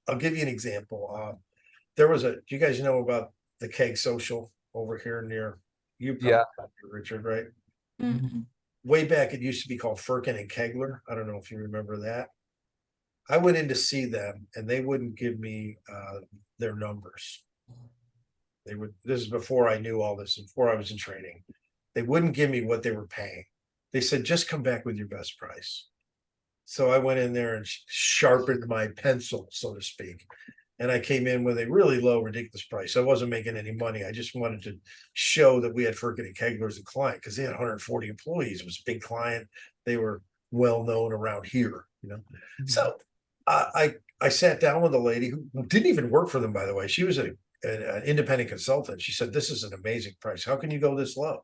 I'll give you an example. There was do you guys know about the Keg Social over here near you? Yeah. Richard, right? Mm-mm. Way back, it used to be called Firkin and Kegler. I don't know if you remember that. I went in to see them and they wouldn't give me their numbers. This is before I knew all this, before I was in training. They wouldn't give me what they were paying. They said, just come back with your best price. So I went in there and sharpened my pencil, so to speak. And I came in with a really low, ridiculous price. I wasn't making any money. I just wanted to show that we had Firkin and Kegler as a client because they had 140 employees. It was a big client. They were well known around here, you know. So I sat down with a lady who didn't even work for them, by the way. She was an independent consultant. She said, this is an amazing price. How can you go this low?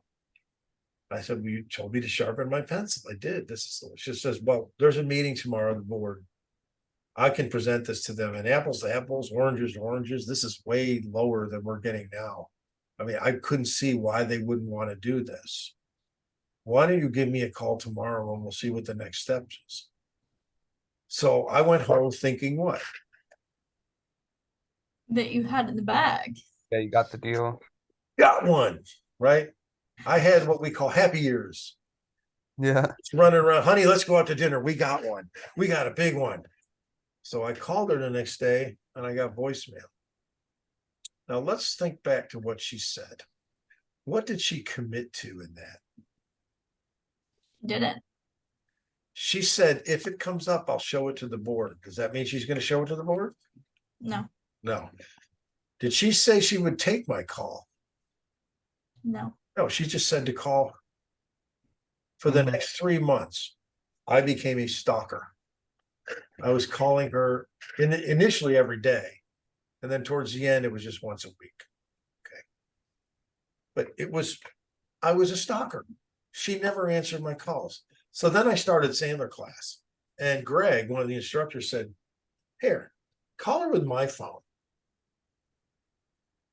I said, well, you told me to sharpen my pencil. I did. She says, well, there's a meeting tomorrow on the board. I can present this to them, and apples to apples, oranges to oranges. This is way lower than we're getting now. I mean, I couldn't see why they wouldn't want to do this. Why don't you give me a call tomorrow and we'll see what the next step is? So I went home thinking what? That you had in the bag. Yeah, you got the deal. Got one, right? I had what we call happy years. Yeah. It's running around, honey, let's go out to dinner. We got one. We got a big one. So I called her the next day and I got voicemail. Now let's think back to what she said. What did she commit to in that? Didn't. She said, if it comes up, I'll show it to the board. Does that mean she's going to show it to the board? No. No. Did she say she would take my call? No. No, she just said to call her. For the next 3 months, I became a stalker. I was calling her initially every day. And then towards the end, it was just once a week. Okay. But I was a stalker. She never answered my calls. So then I started Sandler class. And Greg, one of the instructors, said, here, call her with my phone.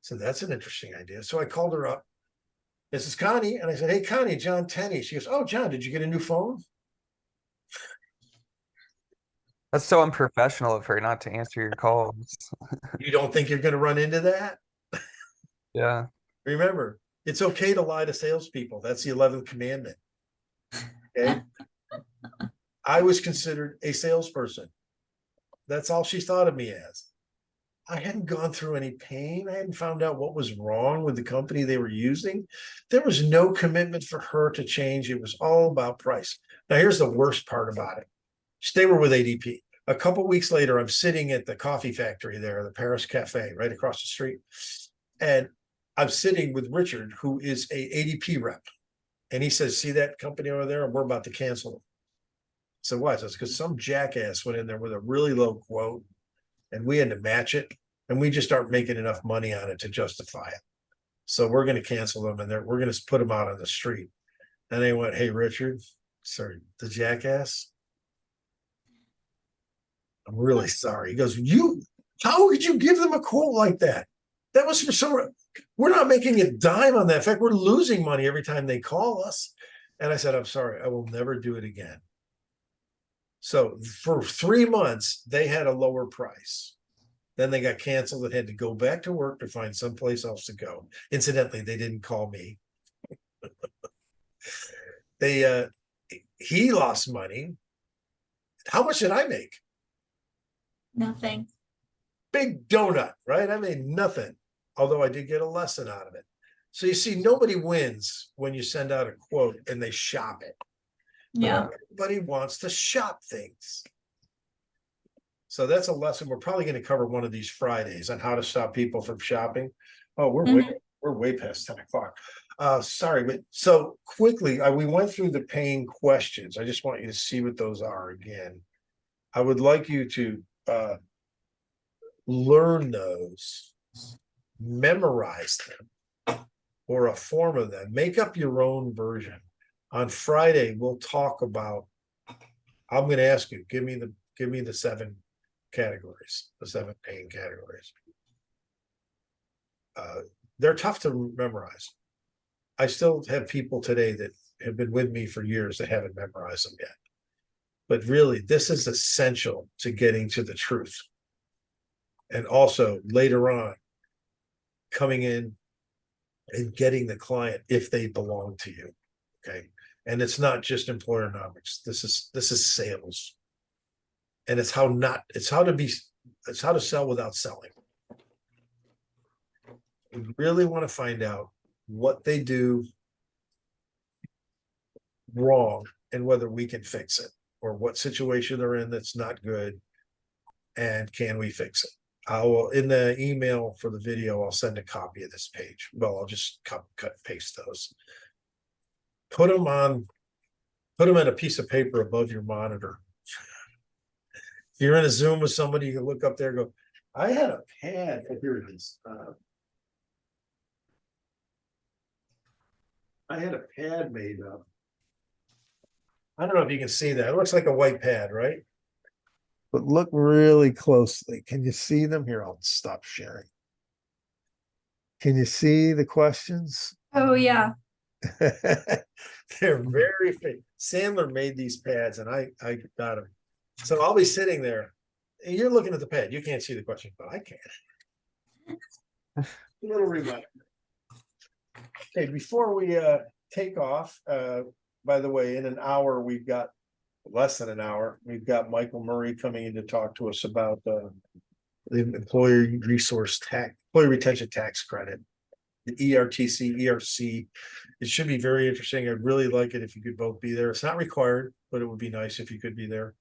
So that's an interesting idea. So I called her up. This is Connie. And I said, hey, Connie, John Tenney. She goes, oh, John, did you get a new phone? That's so unprofessional of her not to answer your calls. You don't think you're going to run into that? Yeah. Remember, it's okay to lie to salespeople. That's the 11th commandment. Okay. I was considered a salesperson. That's all she thought of me as. I hadn't gone through any pain. I hadn't found out what was wrong with the company they were using. There was no commitment for her to change. It was all about price. Now, here's the worst part about it. They were with ADP. A couple weeks later, I'm sitting at the coffee factory there, the Paris Cafe, right across the street. And I'm sitting with Richard, who is a ADP rep. And he says, see that company over there? We're about to cancel them. So why? It's because some jackass went in there with a really low quote and we had to match it. And we just aren't making enough money on it to justify it. So we're going to cancel them and we're going to put them out on the street. And they went, hey, Richard, sorry, the jackass. I'm really sorry. He goes, how could you give them a quote like that? That was for some, we're not making a dime on that. In fact, we're losing money every time they call us. And I said, I'm sorry, I will never do it again. So for 3 months, they had a lower price. Then they got canceled and had to go back to work to find someplace else to go. Incidentally, they didn't call me. He lost money. How much did I make? Nothing. Big donut, right? I made nothing, although I did get a lesson out of it. So you see, nobody wins when you send out a quote and they shop it. Yeah. Everybody wants to shop things. So that's a lesson we're probably going to cover one of these Fridays on how to stop people from shopping. Oh, we're way past 10 o'clock. Sorry, but so quickly, we went through the pain questions. I just want you to see what those are again. I would like you to learn those, memorize them. or a form of them. Make up your own version. On Friday, we'll talk about, I'm gonna ask you, give me the 7 categories, the 7 pain categories. They're tough to memorize. I still have people today that have been with me for years that haven't memorized them yet. But really, this is essential to getting to the truth. And also later on, coming in and getting the client if they belong to you. Okay. And it's not just employer-nomics. This is sales. And it's how to sell without selling. We really want to find out what they do wrong and whether we can fix it, or what situation they're in that's not good, and can we fix it. I will, in the email for the video, I'll send a copy of this page. Well, I'll just cut and paste those. Put them on a piece of paper above your monitor. If you're in a Zoom with somebody, you can look up there and go, I had a pad. Here it is. I had a pad made up. I don't know if you can see that. It looks like a white pad, right? But look really closely. Can you see them? Here, I'll stop sharing. Can you see the questions? Oh, yeah. They're very fit. Sandler made these pads and I got them. So I'll be sitting there and you're looking at the pad. You can't see the question, but I can. A little reminder. Okay, before we take off, by the way, in an hour, we've got less than an hour. We've got Michael Murray coming in to talk to us about the employee retention tax credit, the ERTC, ERC. It should be very interesting. I'd really like it if you could both be there. It's not required, but it would be nice if you could be there.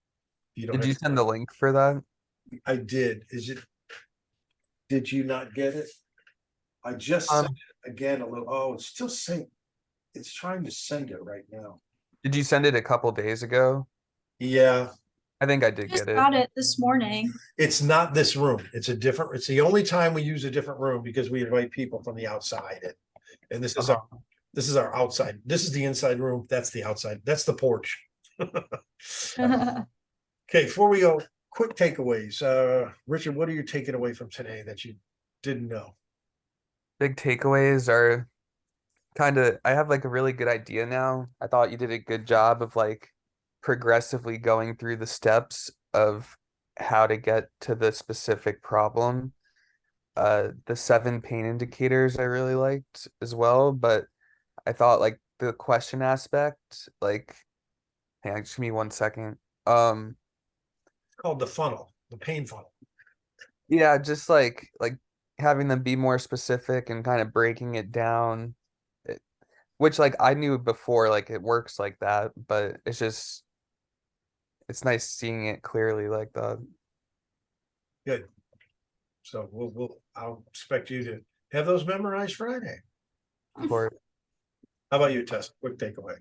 Did you send the link for that? I did. Did you not get it? I just sent it again a little. Oh, it's still saying it's trying to send it right now. Did you send it a couple days ago? Yeah. I think I did Just get it. got it this morning. It's not this room. It's the only time we use a different room because we invite people from the outside. And this is our outside. This is the inside room. That's the outside. That's the porch. Okay, before we go, quick takeaways. Richard, what are you taking away from today that you didn't know? Big takeaways are I have like a really good idea now. I thought you did a good job of like progressively going through the steps of how to get to the specific problem. The 7 pain indicators I really liked as well, but I thought like the question aspect, like, hang on, just give me 1 second. It's called the funnel, the pain funnel. Yeah, just like having them be more specific and kind of breaking it down, which like I knew before, like it works like that, but it's nice seeing it clearly like that. Good. So I'll expect you to have those memorized Friday. Of course. How about you, Tess? Quick takeaway.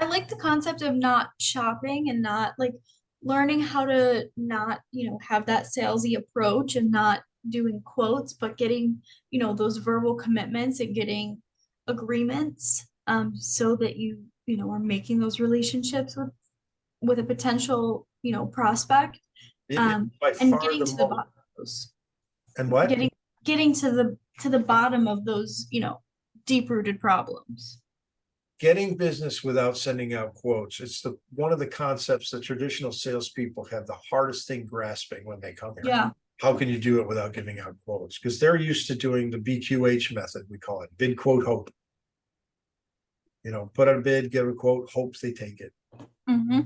I like the concept of not shopping and not like learning how to not, have that salesy approach and not doing quotes, but getting, those verbal commitments and getting agreements, so that you are making those relationships with a potential, prospect, By and far getting the to the mo- bottom of those, And what? getting to the bottom of those, deep-rooted problems. Getting business without sending out quotes. It's one of the concepts that traditional salespeople have the hardest thing grasping when they come here. Yeah. How can you do it without giving out quotes? Because they're used to doing the BQH method, we call it bid, quote, hope. Put out a bid, get a quote, hopes they take it. Mm-hmm.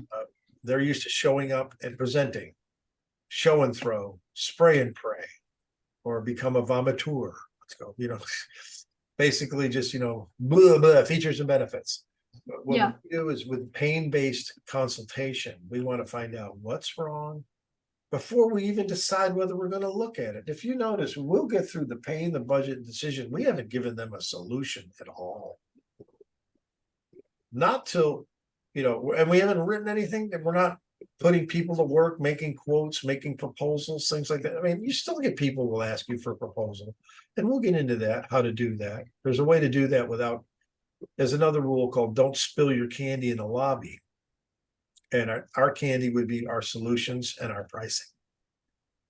They're used to showing up and presenting, show and throw, spray and pray, or become a vomiteur. Let's go, basically just, blah, blah, features and benefits. But what we do is with pain-based consultation, we want to find out what's wrong before we even decide whether we're going to look at it. If you notice, we'll get through the pain, the budget decision. We haven't given them a solution at all. Not till, and we haven't written anything that we're not putting people to work, making quotes, making proposals, things like that. I mean, you still get people who will ask you for a proposal. And we'll get into that, how to do that. There's a way to do that without, there's another rule called don't spill your candy in the lobby. And our candy would be our solutions and our pricing.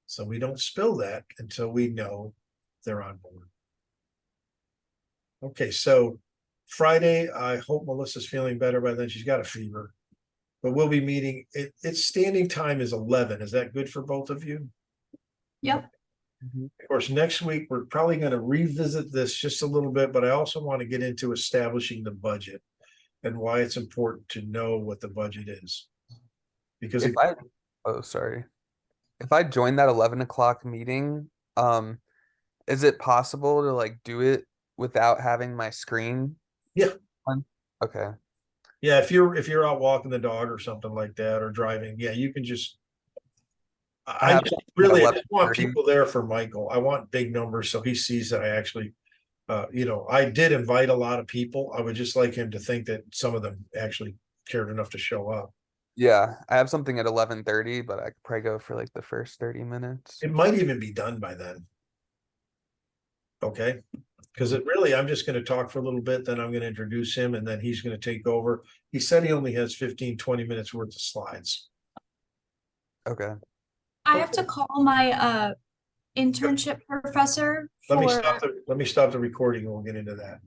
So we don't spill that until we know they're on board. Okay, so Friday, I hope Melissa's feeling better by then. She's got a fever. But we'll be meeting, its standing time is 11. Is that good for both of you? Yep. Of course, next week, we're probably going to revisit this just a little bit, but I also want to get into establishing the budget and why it's important to know what the budget is. Because If I, oh, sorry. If I join that 11 o'clock meeting, is it possible to like do it without having my screen? Yeah. on? Okay. yeah, if you're out walking the dog or something like that, or driving, yeah, you can just. I have just it at really I just want 11:30. people there for Michael. I want big numbers so he sees that I actually, I did invite a lot of people. I would just like him to think that some of them actually cared enough to show up. Yeah, I have something at 11:30, but I could probably go for like the first 30 minutes. It might even be done by then. Okay, because it really, I'm just gonna talk for a little bit, then I'm gonna introduce him, and then he's gonna take over. He said he only has 15-20 minutes worth of slides. Okay. I have to call my internship professor Let me for stop the recording and we'll get into that.